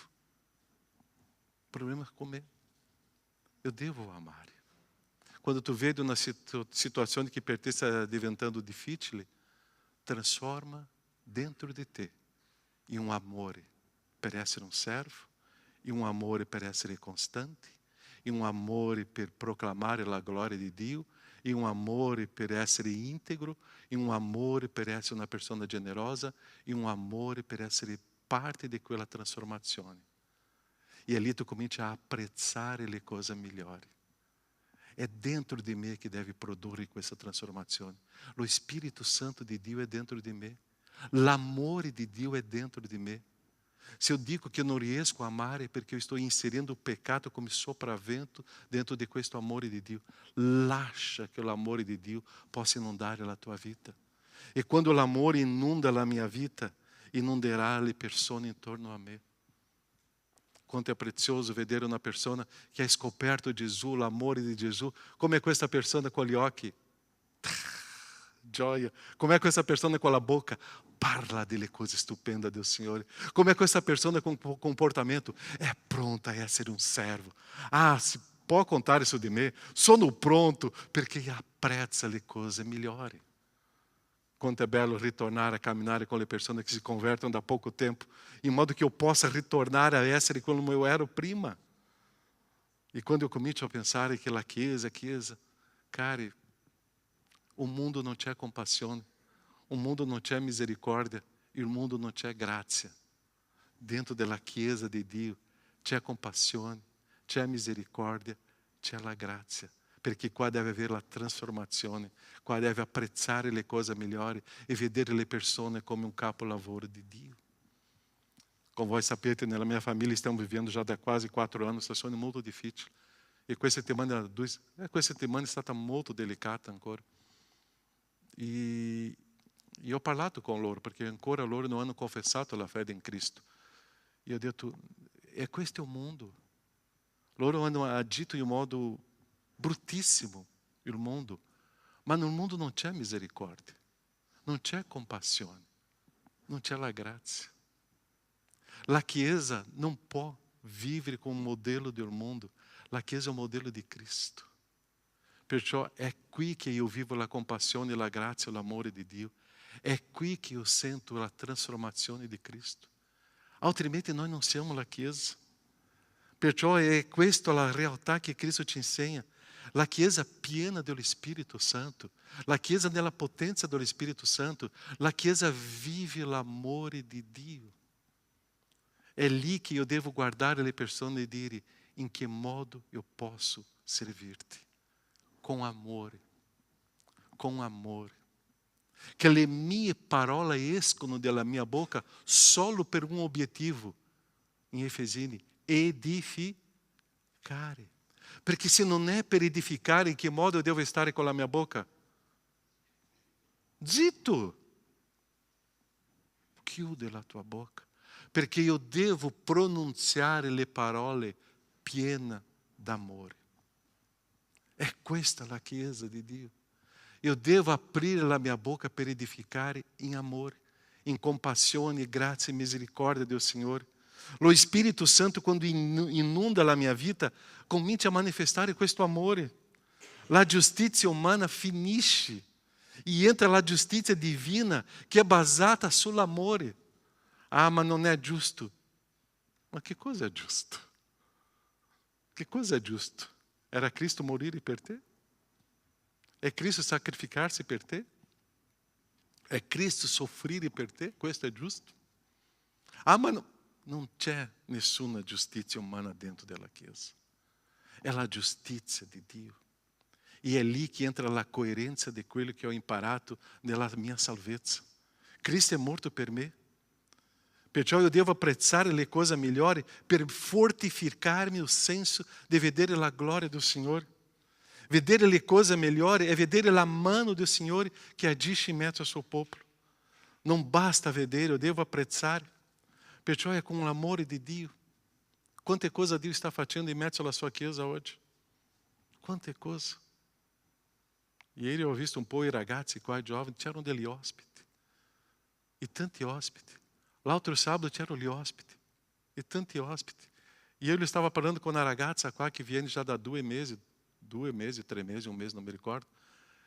O problema è con me. Io devo amare. Quando tu vedi una situazione che per te sta diventando difficile, transforma dentro di te in un amore per essere un servo, in un amore per essere costante, in un amore per proclamare la gloria di Dio, in un amore per essere integro, in un amore per essere una persona generosa, in un amore per essere parte di quella trasformazione. E lì tu cominci a apprezzare le cose migliori. È dentro di me che deve produrre questa trasformazione. Lo Spirito Santo di Dio è dentro di me. L'amore di Dio è dentro di me. Se eu digo que eu não riesco a amare, é porque eu estou inserindo o pecado como sopravvento dentro de questo amore di Dio. Lascia che l'amore di Dio possa inundare la tua vita. E quando l'amore inunda la mia vita, inunderà le persone intorno a me. Quanto è prezioso vedere una persona che ha scoperto Gesù, l'amore di Gesù. Come è questa persona con gli occhi? Gioia. Come è questa persona con la bocca? Parla delle cose stupende del Signore. Come è questa persona con comportamento? È pronta a essere un servo. Ah, si può contare su di me? Sono pronto perché apprezza le cose migliori. Quanto è bello ritornare a camminare con le persone che si convertono da poco tempo, in modo che io possa ritornare a essere come eu ero prima. E quando eu comincio a pensare che la Chiesa, cari, o mundo non c'è compassione, o mundo non c'è misericórdia, il mundo non c'è grazia. Dentro della Chiesa di Dio c'è compassione, c'è misericórdia, c'è la grazia. Perché qua deve avere la trasformazione, qua deve apprezzare le cose migliori e vedere le persone come un capolavoro di Dio. Come voi sapete, nella mia famiglia stiamo vivendo già da quasi 4 anni una situazione molto difficile. E questa settimana è stata molto delicata ancora. E ho parlato con loro, perché ancora loro non hanno confessato la fede in Cristo. E ho detto, questo è il mondo. Loro hanno agito in un modo bruttissimo, il mondo. Ma nel mondo non c'è misericordia, non c'è compassione, non c'è la grazia. La Chiesa non può vivere come un modello del mondo. La Chiesa è un modello di Cristo. Perciò è qui che io vivo la compassione, la grazia e l'amore di Dio. È qui che io sento la trasformazione di Cristo. Altrimenti noi non siamo la Chiesa. Perciò è questa la realtà che Cristo ci insegna. La Chiesa piena dello Spirito Santo. La Chiesa nella potenza dello Spirito Santo. La Chiesa vive l'amore di Dio. È lì che io devo guardare le persone e dire in che modo io posso servirti. Com amore. Com amore. Che le mie parole escono dalla mia bocca solo per un obiettivo. In Efesini, edificare. Perché se non è per edificare, in che modo eu devo stare con la mia bocca? Zitto. Chiude la tua bocca. Perché io devo pronunziare le parole piene d'amore. È questa la Chiesa di Dio. Io devo aprire la mia bocca per edificare in amore, in compassione, grazia e misericordia del Signore. Lo Spirito Santo, quando inunda la mia vita, comincia a manifestare questo amore. La giustizia umana finisce E entra la giustizia divina che è basata sull'amore. Ah, ma non è giusto. Ma che cosa è giusto? Che cosa è giusto? Era Cristo morire per te? È Cristo sacrificarsi per te? È Cristo soffrire per te? Questo è giusto? Ah, ma non c'è nessuna giustizia umana dentro della Chiesa. È la giustizia di Dio. E è lì che entra la coerenza di quello che ho imparato nella mia salvezza. Cristo è morto per me. Perciò io devo apprezzare le cose migliori per fortificarmi il senso di vedere la gloria del Signore. Vedere le cose migliori è vedere la mano del Signore che agisce in mezzo al suo popolo. Non basta vedere, eu devo apprezzare. Perciò è con l'amore di Dio. Quante cose Dio sta facendo in mezzo alla sua Chiesa oggi. Quante cose. Ieri ho visto un po' i ragazzi qua, i giovani, c'erano degli ospiti. E tanti ospiti. L'altro sabato c'erano gli ospiti. E tanti ospiti. E io stavo parlando con una ragazza qua che viene già da 2 mesi, 3 mesi, un mese, non mi ricordo.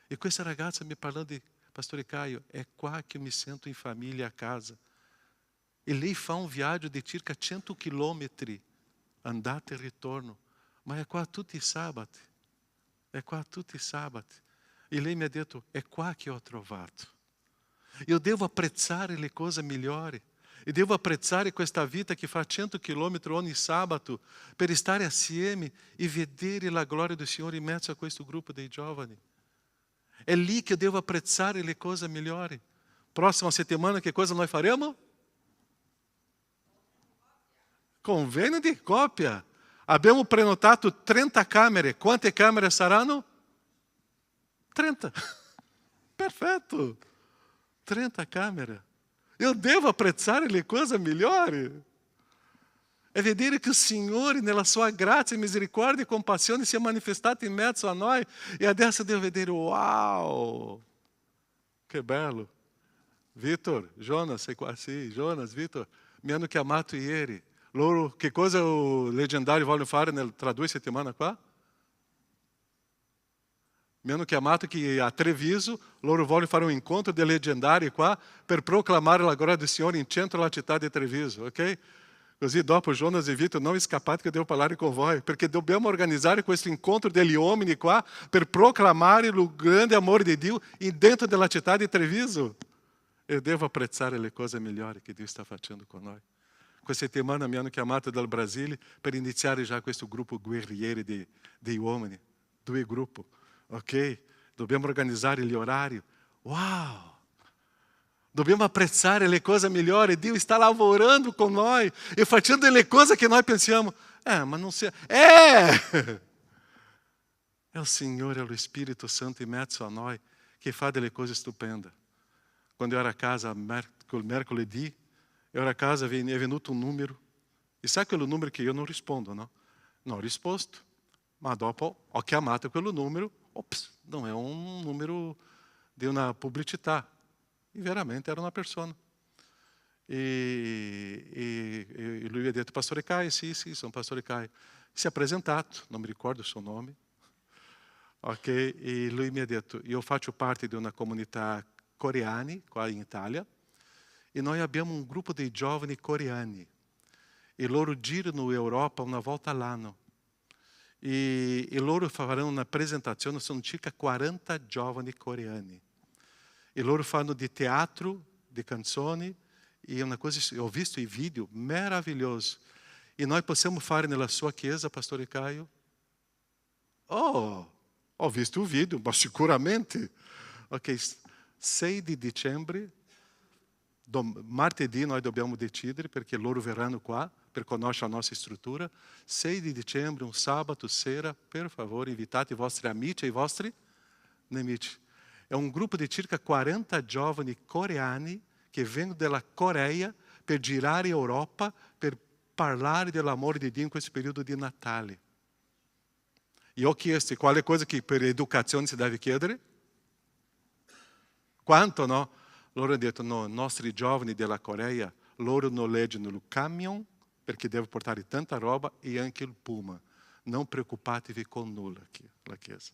E questa ragazza mi parlando di, Pastore Caio, è qua che mi sento in famiglia a casa. E lei fa un viaggio di circa 100 chilometri, andata e ritorno. Ma è qua tutti i sabati. È qua tutti i sabati. E lei mi ha detto, è qua che ho trovato. Io devo apprezzare le cose migliori. E devo apprezzare questa vita che fa 100 chilometri ogni sabato per stare assieme e vedere la gloria del Signore in mezzo a questo gruppo dei giovani. È lì che eu devo apprezzare le cose migliori. Próxima settimana che cosa noi faremo? Convênio di coppia. Abbiamo prenotato 30 camere. Quante camere saranno? 30. Perfetto. 30 camere. Eu devo apprezzare le cose migliori. É vedere che il Signore, nella sua grazia, misericordia e compassione, si è manifestato in mezzo a noi. E adesso devo vedere, uau! Che bello. Vitor, Jonas, sei qua? Sì, Jonas, Vitor, mi hanno chiamato ieri. Loro, che cosa o leggendario vogliono fare tra 2 settimane qua? Mi hanno chiamato che a Treviso loro vogliono fare un incontro di leggendari qua per proclamare la gloria del Signore in centro alla città di Treviso, ok? Così dopo Jonas e Vitor, non scappate che devo parlare con voi, perché dobbiamo organizzare questo incontro degli uomini qua per proclamare il grande amore di Dio dentro della città di Treviso. Eu devo apprezzare le cose migliori che Dio sta facendo con noi. Questa settimana mi hanno chiamato dal Brasile per iniziare già questo gruppo guerrieri dei uomini, 2 gruppi. Ok? Dobbiamo organizzare gli orari. Wow! Dobbiamo apprezzare le cose migliori. Dio sta lavorando con noi e facendo le cose che noi pensiamo, ma non sia... È il Signore, è lo Spirito Santo in mezzo a noi che fa delle cose stupende. Quando eu era a casa, mercoledì, eu era a casa e è venuto un numero. E sai quello numero che io non rispondo, no? Non ho risposto. Ma dopo ho chiamato quello numero. Ops, não é um número de uma pubblicità. E veramente era uma persona. E lui ha detto, Pastore Caio, sì, sono Pastore Caio. Si è presentato, non mi ricordo il suo nome. Ok, e lui mi ha detto, io faccio parte di una comunità coreana qua in Italia e noi abbiamo un gruppo di giovani coreani e loro girano in Europa una volta all'anno. E loro faranno una presentazione, sono circa 40 giovani coreani. E loro fanno di teatro, di canzoni, e una cosa, ho visto i video meravigliosi. E noi possiamo fare nella sua chiesa, Pastore Caio? Oh, ho visto il video, ma sicuramente. Ok, 6 di dicembre, martedì noi dobbiamo decidere perché loro verranno qua per conoscere la nostra struttura. 6 di dicembre, un sabato sera, per favore, invitate i vostri amici e i vostri nemici. È un gruppo di circa 40 giovani coreani che vengono dalla Coreia per girare in Europa, per parlare dell'amore di Dio in questo periodo di Natale. E ho chiesto quale cosa che per educazione si deve chiedere? Quanto, no? Loro hanno detto, no, i nostri giovani della Coreia, loro noleggiano il camion perché deve portare tanta roba e anche il Puma. Non preoccupatevi con nulla aqui, la chiesa.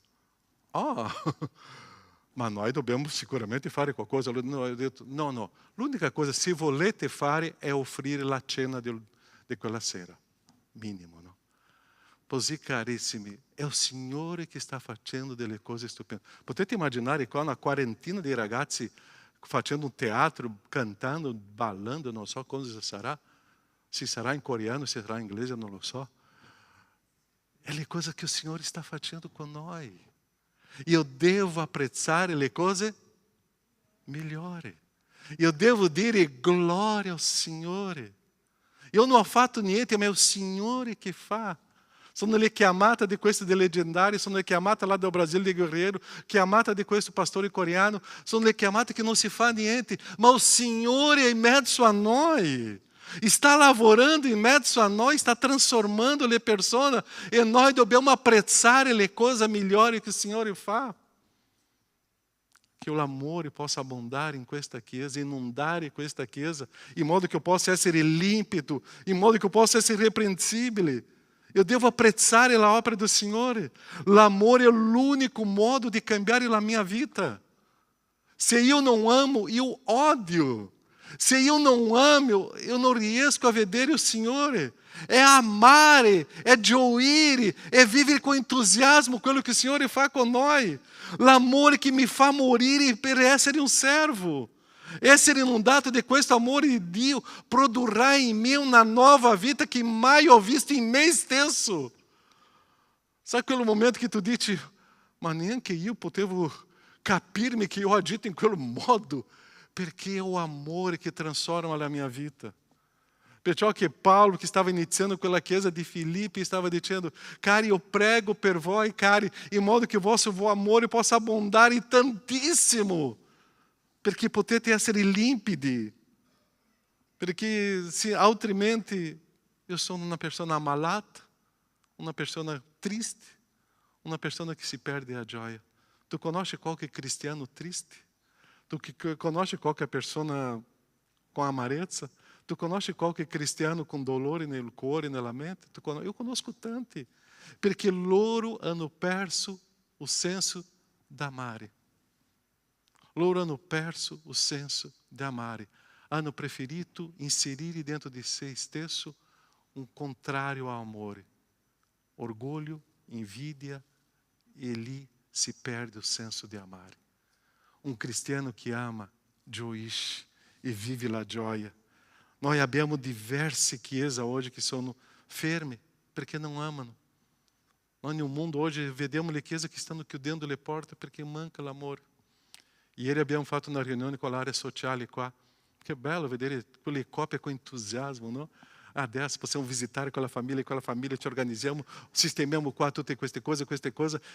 Oh, Ma noi dobbiamo sicuramente fare qualcosa. No, ho detto, no. L'unica cosa, se volete fare, è offrire la cena di quella sera. Minimo, no? Così, carissimi, è il Signore che sta facendo delle cose stupende. Potete immaginare qua una quarantina di ragazzi facendo un teatro, cantando, ballando, non so cosa sarà. Se sarà in coreano, se sarà in inglese, non lo so. È le cose che il Signore sta facendo con noi. Io devo apprezzare le cose migliori. Io devo dire gloria al Signore. Io non ho fatto niente, ma è il Signore che fa. Sono le chiamate di questi dei leggendari, sono le chiamate là del Brasile di Guerreiro, chiamate di questo pastore coreano, sono le chiamate che non si fa niente, ma il Signore è in mezzo a noi. Está lavorando in mezzo a noi, está transformando le persone e noi dobbiamo apprezzare le cose migliori che il Signore fa. Che l'amore possa abbondare in questa chiesa, inondare questa chiesa, in modo che eu possa essere limpido, in modo che eu possa essere irrepreensibile. Eu devo apprezzare a obra do Signore. L'amore é l'unico modo de cambiare la mia vita. Se eu não amo, eu odio. Se eu não amo, eu não riesco a vedere o Signore. É amare, é gioire, é vivere com entusiasmo quello que o Signore fa con noi. L'amore che mi fa morire per essere un servo. Essere inundato di questo amore di Dio produrrà in me una nuova vita che mai ho visto in me stesso. Sabe aquele momento que tu dici, ma neanche io potevo capirmi che io agito in quel modo, perché è l'amore che trasforma la mia vita. Perciò che Paulo, che stava iniziando quella chiesa di Filippi, stava dicendo, cari, io prego per voi, cari, in modo che il vostro amore possa abbondare tantissimo, perché potete essere limpidi, perché se altrimenti io sono una persona ammalata, una persona triste, una persona che si perde a gioia. Tu conosci qualche cristiano triste? Tu conosci qualche persona com amarezza? Tu conosci qualche cristiano com dolore nel cuore, nella mente? Eu conosco tanti, perché loro hanno perso o senso d'amare. Loro hanno perso o senso di amare. Hanno preferito inserire dentro di se stesso un contrario ao amore. Orgulho, invidia, e lì si perde o senso di amare. Um cristiano que ama, gioisce e vive la gioia. Nós abbiamo diverse chiese hoje que sono ferme, perché non amano. Nós no mundo hoje vediamo le chiese che stanno chiudendo le porte perché manca l'amore. Ieri abbiamo fatto una riunione con l'area sociale qua. Che bello vedere quelle coppie con entusiasmo, no? Adesso possiamo visitare quella famiglia ci organizziamo, sistemiamo qua tutte queste cose,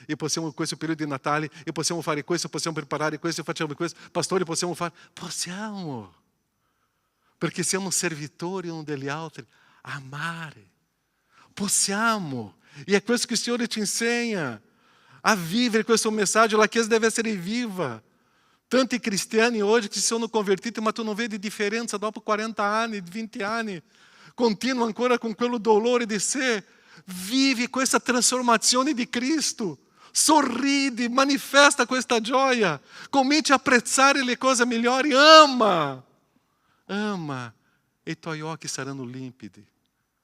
e possiamo in questo periodo di Natale, e possiamo fare questo, possiamo preparare questo, facciamo questo, pastori possiamo fare, possiamo, perché siamo servitori uno degli altri, amare, possiamo, e è questo che il Signore ci insegna, a vivere questo messaggio, la Chiesa deve essere viva. Tanti cristiani hoje que si sono convertiti, ma tu non vedi differenza dopo 40 anni, 20 anni. Continua ancora con quello dolore di sé. Vivi questa trasformazione di Cristo. Sorridi, manifesta questa gioia. Cominci a apprezzare le cose migliori. Ama. Ama. E i tuoi occhi saranno limpidi.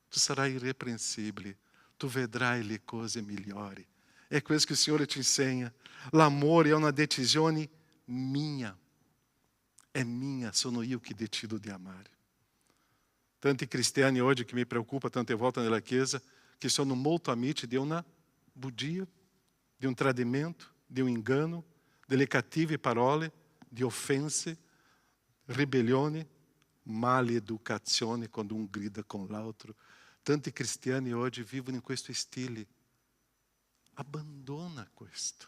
Tu sarai irrepreensibile. Tu vedrai le cose migliori. É questo che il Signore ci insegna. L'amore è una decisione minha. É minha, sono io che decido di amare. Tanti cristiani oggi che mi preoccupa tante volte nella Chiesa, che sono molto amici di una bugia, di un tradimento, di un inganno, delle cattive parole, di offense, ribellioni, maleducazione quando un grida con l'altro. Tanti cristiani oggi vivono in questo stile. Abbandona questo.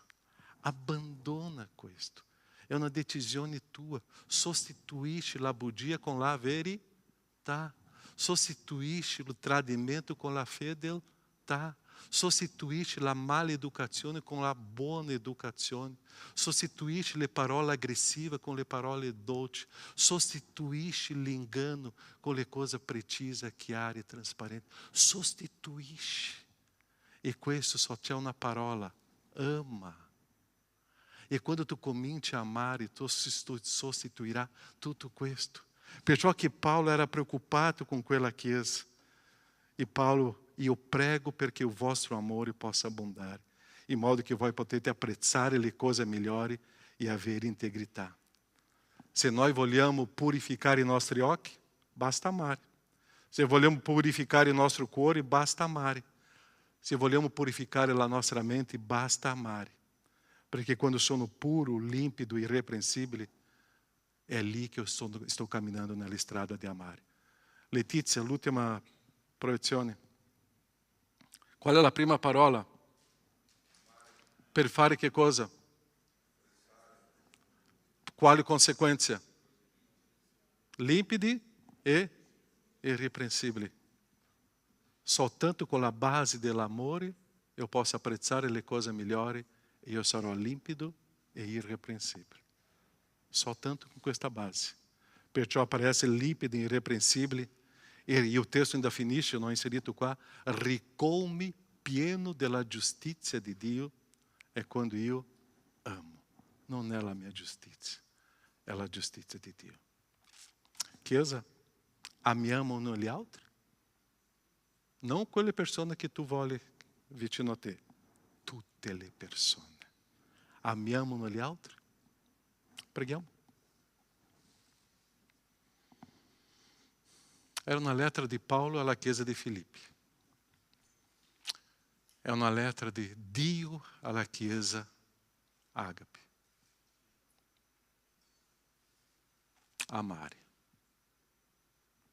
Abbandona questo. È una decisione tua. Sostituisci la bugia con la verità. Sostituisci il tradimento con la fedeltà. Sostituisci la maleducazione con la buona educazione. Sostituisci le parole aggressive con le parole dolci. Sostituisci l'inganno con le cose precise, chiare e trasparenti. Sostituisci. E questo só c'è una parola. Ama. E quando tu cominci a amare, tu sostituirà tutto questo. Perciò che Paulo era preoccupato com quella chiesa. E Paulo, io prego perché il vostro amore possa abundare, in modo che voi potete apprezzare le cose migliori e avere integrità. Se noi vogliamo purificare i nostri occhi, basta amare. Se vogliamo purificare il nostro cuore, basta amare. Se vogliamo purificare la nostra mente, basta amare. Perché quando sono puro, limpido e irrepreensibile, è lì che io sto camminando nella strada di amare. Letizia, l'ultima proiezione. Qual è la prima parola? Per fare che cosa? Quali conseguenze? Limpidi e irrepreensibili. Soltanto con la base dell'amore eu posso apprezzare le cose migliori e io sarò limpido e irrepreensibile. Soltanto com questa base. Perciò aparece limpido e irrepreensibile. E il testo ainda finisce, não inserito qua, ricolme pieno della giustizia di Dio è quando io amo. Non è la mia giustizia, è la giustizia di Dio. Chiesa, amiamo uno gli altri? Non quelle persone che tu vuoi vicino a te, tutte le persone. Amiamo uno gli altri? Preghiamo. Era una lettera di Paolo alla chiesa di Filippi. È una lettera di Dio alla chiesa Agape. Amare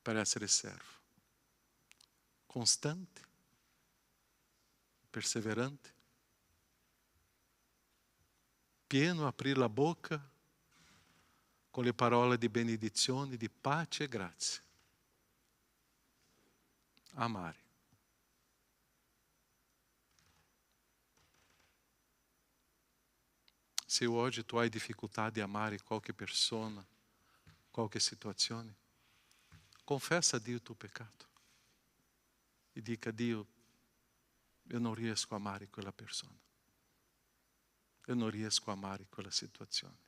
per essere servo. Constante, perseverante, pieno aprire la bocca con le parole di benedizione, di pace e grazia. Amare. Se hoje tu hai difficoltà di amare qualche persona, qualche situazione, confessa a Dio il tuo peccato e dica a Dio, eu non riesco a amare quella persona, eu non riesco a amare quella situazione.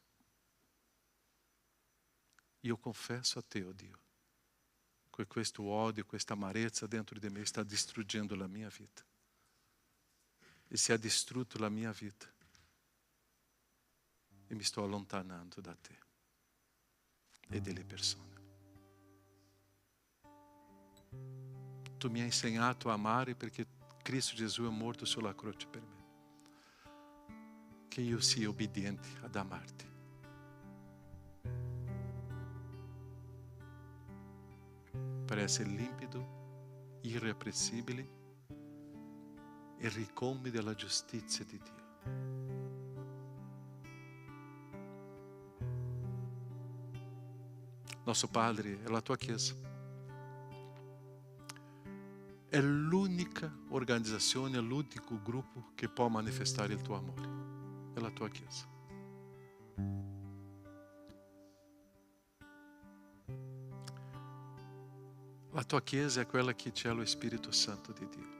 Io confesso a te, oh Dio, che questo odio, questa amarezza dentro di me sta distruggendo la mia vita. E se ha distrutto la mia vita, e mi sto allontanando da te e delle persone. Tu mi hai insegnato a amare perché Cristo Gesù è morto sulla croce per me. Che io sia obbediente ad amarti. Per essere limpido, irreprensibile e ricolme della giustizia di Dio. Nosso Padre è la tua Chiesa. È l'unica organizzazione, l'unico gruppo che può manifestare il tuo amore. È la tua Chiesa. La tua Chiesa è quella che c'è lo Spirito Santo di Dio.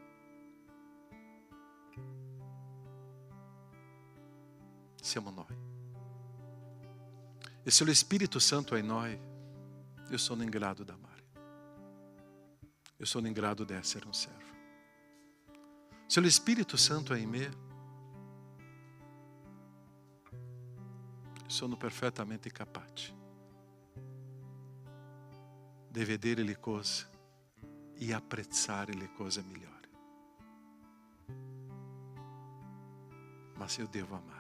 Siamo noi. E se lo Spirito Santo è in noi, io sono in grado di amare. Io sono in grado di essere un servo. Se lo Spirito Santo è in me, sono perfettamente capace di vedere le cose e apprezzare le cose migliori. Ma se io devo amare.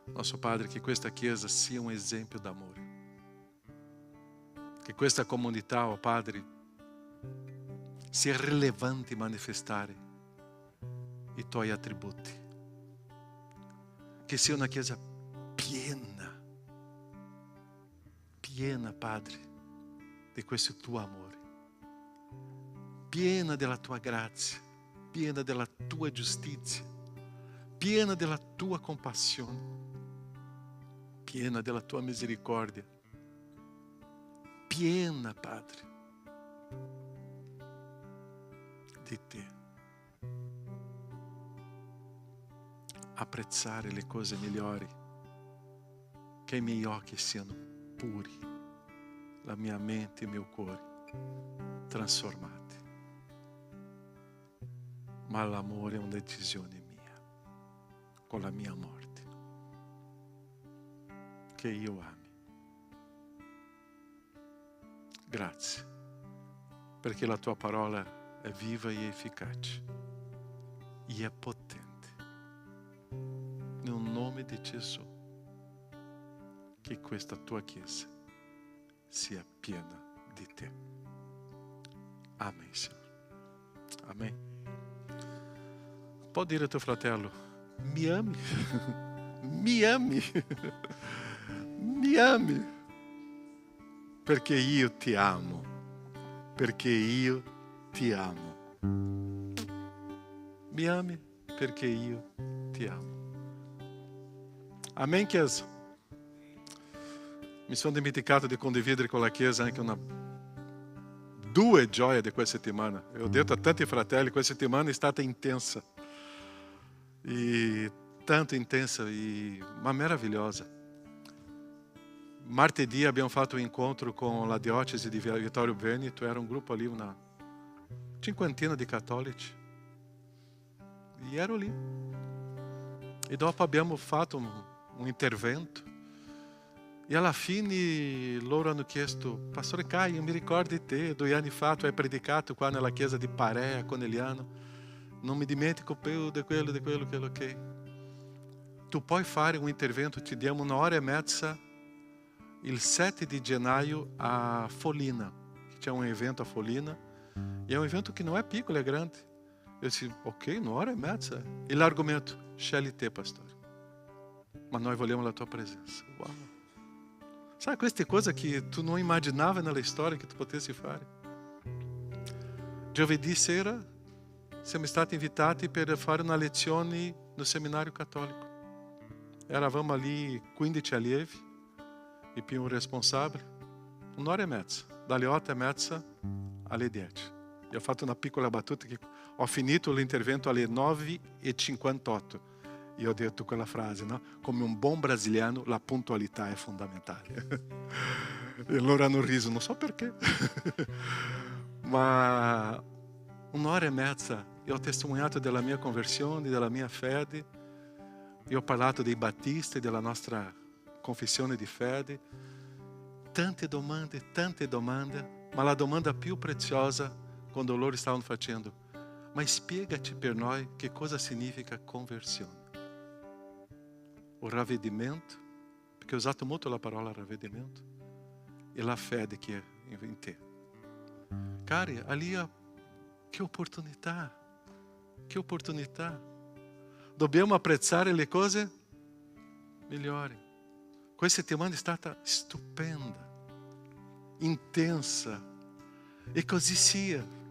Nosso Padre, che questa Chiesa sia un esempio d'amore. Che questa comunità, oh Padre, sia rilevante manifestare i tuoi attributi. Che sia una Chiesa piena, Padre, di questo tuo amore. Piena della tua grazia, piena della tua giustizia, piena della tua compassione, piena della tua misericordia. Piena, Padre, di te. apprezzare le cose migliori, che i miei occhi siano puri, la mia mente e il mio cuore trasformati. Ma l'amore è una decisione mia, con la mia morte, che io ami. Grazie, perché la tua parola è viva e efficace e è potente. Nel nome di Gesù, che questa tua Chiesa sia piena di te. Amen, Signore. Amen. Può dire a tuo fratello, mi ami? Mi ami? Mi ami? Perché io ti amo. Perché io ti amo. Mi ami? Perché io ti amo. Amen, Chiesa? Mi sono dimenticato di condividere con la Chiesa anche due gioie di questa settimana. Eu ho detto a tanti fratelli, questa settimana è stata intensa. E tanto intensa, ma meravigliosa. Martedì abbiamo fatto un incontro con la diocesi di Vittorio Veneto. Era un gruppo lì, una cinquantina di cattolici. E ero lì. E dopo abbiamo fatto un intervento. E alla fine loro hanno chiesto, Pastore Caio, mi ricordi te, 2 anni fa tu hai predicato qua nella chiesa di Parea, Conegliano. Non mi dimentico più di quello, ok. Tu puoi fare un intervento, ti diamo 1 ora e mezza il 7 di gennaio a Folina. C'è un evento a Folina. E è un evento che non è piccolo, è grande. Eu disse, ok, 1 ora e mezza. E l'argomento, scegli te, pastore. Ma noi vogliamo la tua presenza. Uau. Sai queste cose che tu non immaginavi nella storia che tu potessi fare? Giovedì sera siamo stati invitati per fare una lezione no seminario cattolico. Eravamo lì 15 allievi e più un responsabile. 1 ora e mezza, dalle 8 e mezza alle 10. Io ho fatto una piccola battuta che ho finito l'intervento alle 9:58. E ho detto quella frase, no? Come un buon brasiliano, la puntualità è fondamentale. E loro hanno riso, non so perché. Ma 1 ora e mezza io ho testimoniato della mia conversione, della mia fede. Io ho parlato dei battisti, della nostra confessione di fede. Tante domande, ma la domanda più preziosa quando loro stavano facendo, ma spiegaci per noi che cosa significa conversione. O ravvedimento, perché ho usato molto la parola ravvedimento, e la fede che è in te. Cari, ali che opportunità, che opportunità. Dobbiamo apprezzare le cose migliori. Questa settimana è stata stupenda, intensa, e così sia.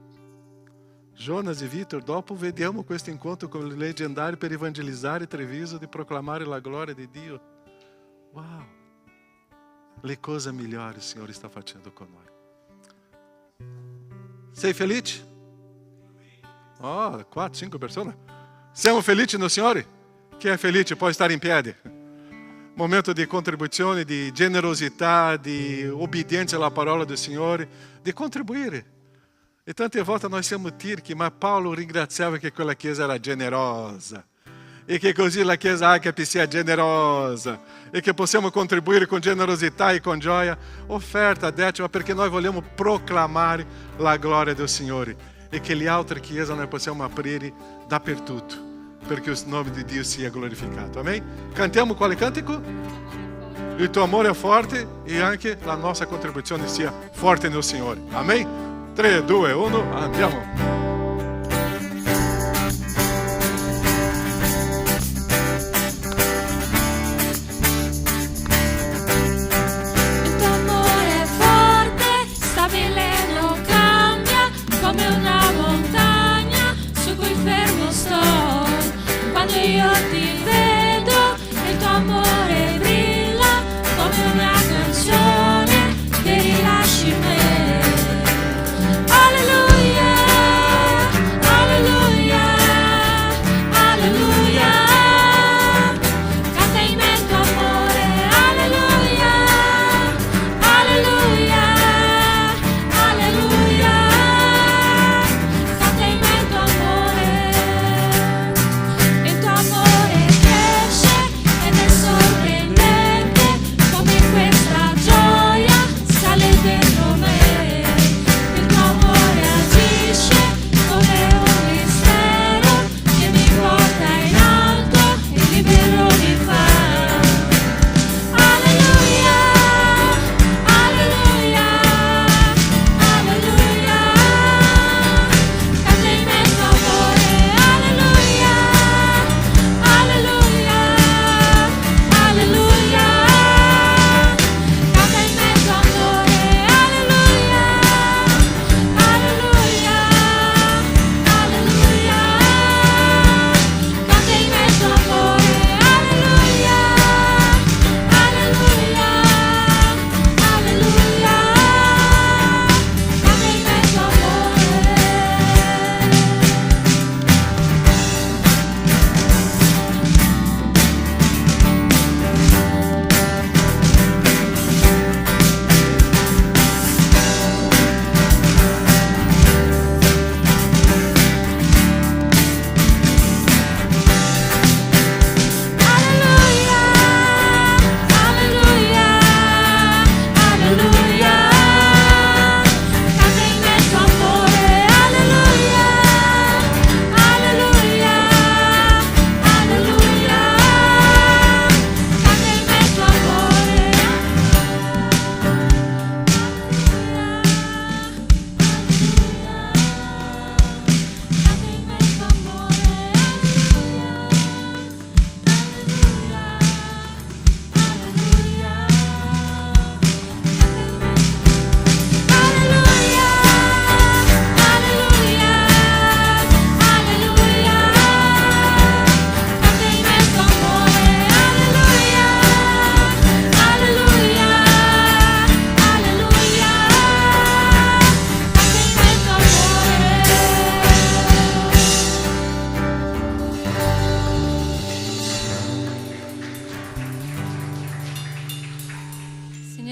Jonas e Vitor, dopo vediamo questo incontro con il leggendario per evangelizzare Treviso, di proclamare la gloria di Dio. Wow! Le cose migliori il Signore sta facendo con noi. Sei felice? Oh, 4-5 persone. Siamo felici no Signore? Chi è felice può stare in piedi. Momento di contribuzione, di generosità, di obbedienza alla parola del Signore, di contribuire. E tante volte noi siamo tirchi, ma Paolo ringraziava che quella chiesa era generosa. E che così la chiesa Agape sia generosa. E che possiamo contribuire con generosità e con gioia. Offerta, decima, perché noi vogliamo proclamare la gloria del Signore. E che le altre chiese noi possiamo aprire dappertutto. Perché il nome di Dio sia glorificato. Amen? Cantiamo quale cantico? Il tuo amore è forte e anche la nostra contribuzione sia forte nel Signore. Amen? 3, 2, 1, andiamo! Io ti vedo e il tuo amore brilla come una canzone che rilasci me. Alleluia.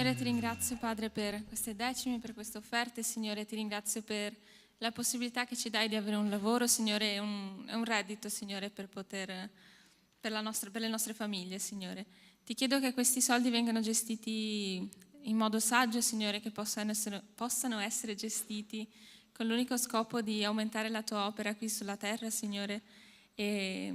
Signore, ti ringrazio, Padre, per queste decime, per queste offerte. Signore, ti ringrazio per la possibilità che ci dai di avere un lavoro, Signore, e un reddito, Signore, per le nostre famiglie, Signore. Ti chiedo che questi soldi vengano gestiti in modo saggio, Signore, che possano essere gestiti con l'unico scopo di aumentare la tua opera qui sulla terra, Signore. E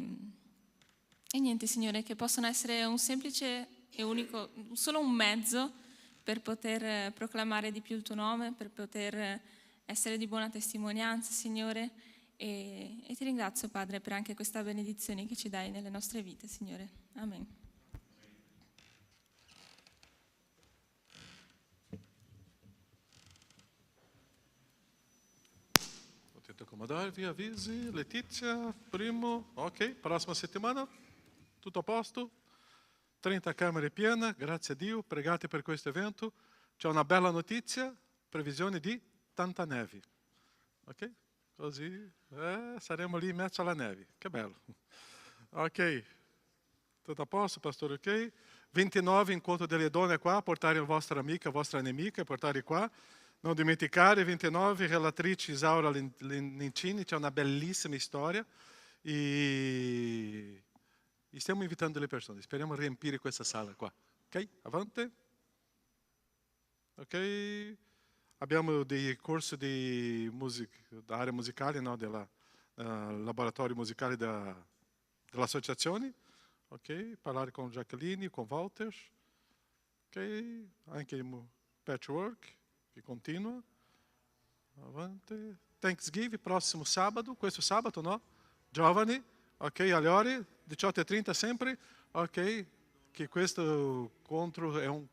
niente, Signore, che possano essere un semplice e unico, solo un mezzo per poter proclamare di più il tuo nome, per poter essere di buona testimonianza, Signore. E ti ringrazio, Padre, per anche questa benedizione che ci dai nelle nostre vite, Signore. Amen. Potete accomodarvi, avvisi. Letizia, primo, ok. Prossima settimana, tutto a posto. 30 camere piene, grazie a Dio. Pregate per questo evento. C'è una bella notizia, previsione di tanta neve. Ok? Così saremo lì in mezzo alla neve. Che bello. Ok. Tutto a posto, pastore, ok? 29 incontro delle donne qua, portare la vostra amica, vostra nemica, portare qua. Non dimenticare, 29, relatrice Isaura Lencini, c'è una bellissima storia. E stiamo invitando le persone, speriamo di riempire questa sala qua. Ok? Avanti. Ok? Abbiamo dei corsi di musica, da area musicale, no? Del laboratorio musicale dell'associazione. Ok? Parlare con Jacqueline, con Walter. Ok? Anche patchwork, che continua. Avanti. Thanksgiving, prossimo sabato, questo sabato, no? Giovani, ok? Alle ore 18:30 sempre. Ok? Che questo incontro è un...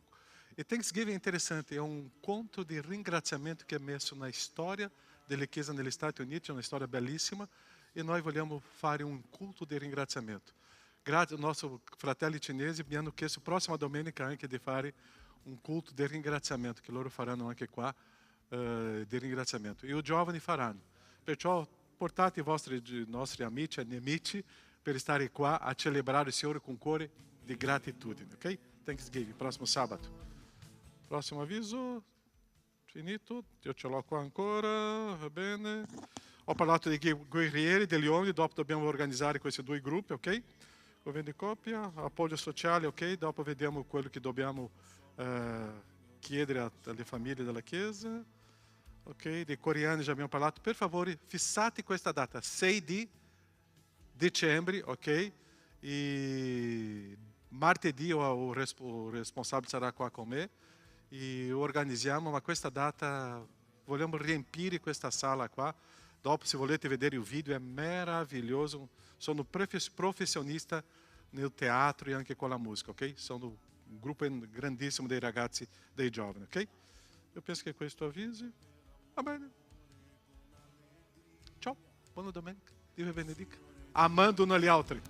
E Thanksgiving è interessante, è un conto di ringraziamento che è messo na storia della Chiesa negli Stati Uniti, è una storia bellissima, e noi vogliamo fare un culto di ringraziamento. Grazie ai nostri fratelli cinesi mi hanno chiesto prossima domenica anche di fare un culto di ringraziamento, che loro faranno anche qua, di ringraziamento. E i giovani faranno. Perciò portate i nostri amici e nemici per stare qua a celebrare il Signore con cuore di gratitudine. Ok? Thanksgiving, prossimo sabato. Prossimo avviso, finito, io ce l'ho qua ancora, va bene. Ho parlato dei guerrieri, degli uomini, dopo dobbiamo organizzare questi due gruppi, ok? Governo di coppia, appoggio sociale, ok? Dopo vediamo quello che dobbiamo chiedere alle famiglie della Chiesa. Ok? Dei coreani già abbiamo parlato. Per favore, fissate questa data, 6 di dicembre, ok? E martedì o responsabile sarà qua con me. E organizziamo, ma questa data vogliamo riempire questa sala qua. Dopo, se volete vedere il video, è meraviglioso. Sono professionista nel teatro e anche con la musica, ok? Sono un gruppo grandissimo dei ragazzi, dei giovani, ok? Io penso che questo avvisi. Va bene. Ciao, buona domenica. Dio vi benedica. Amando-nos agli altri.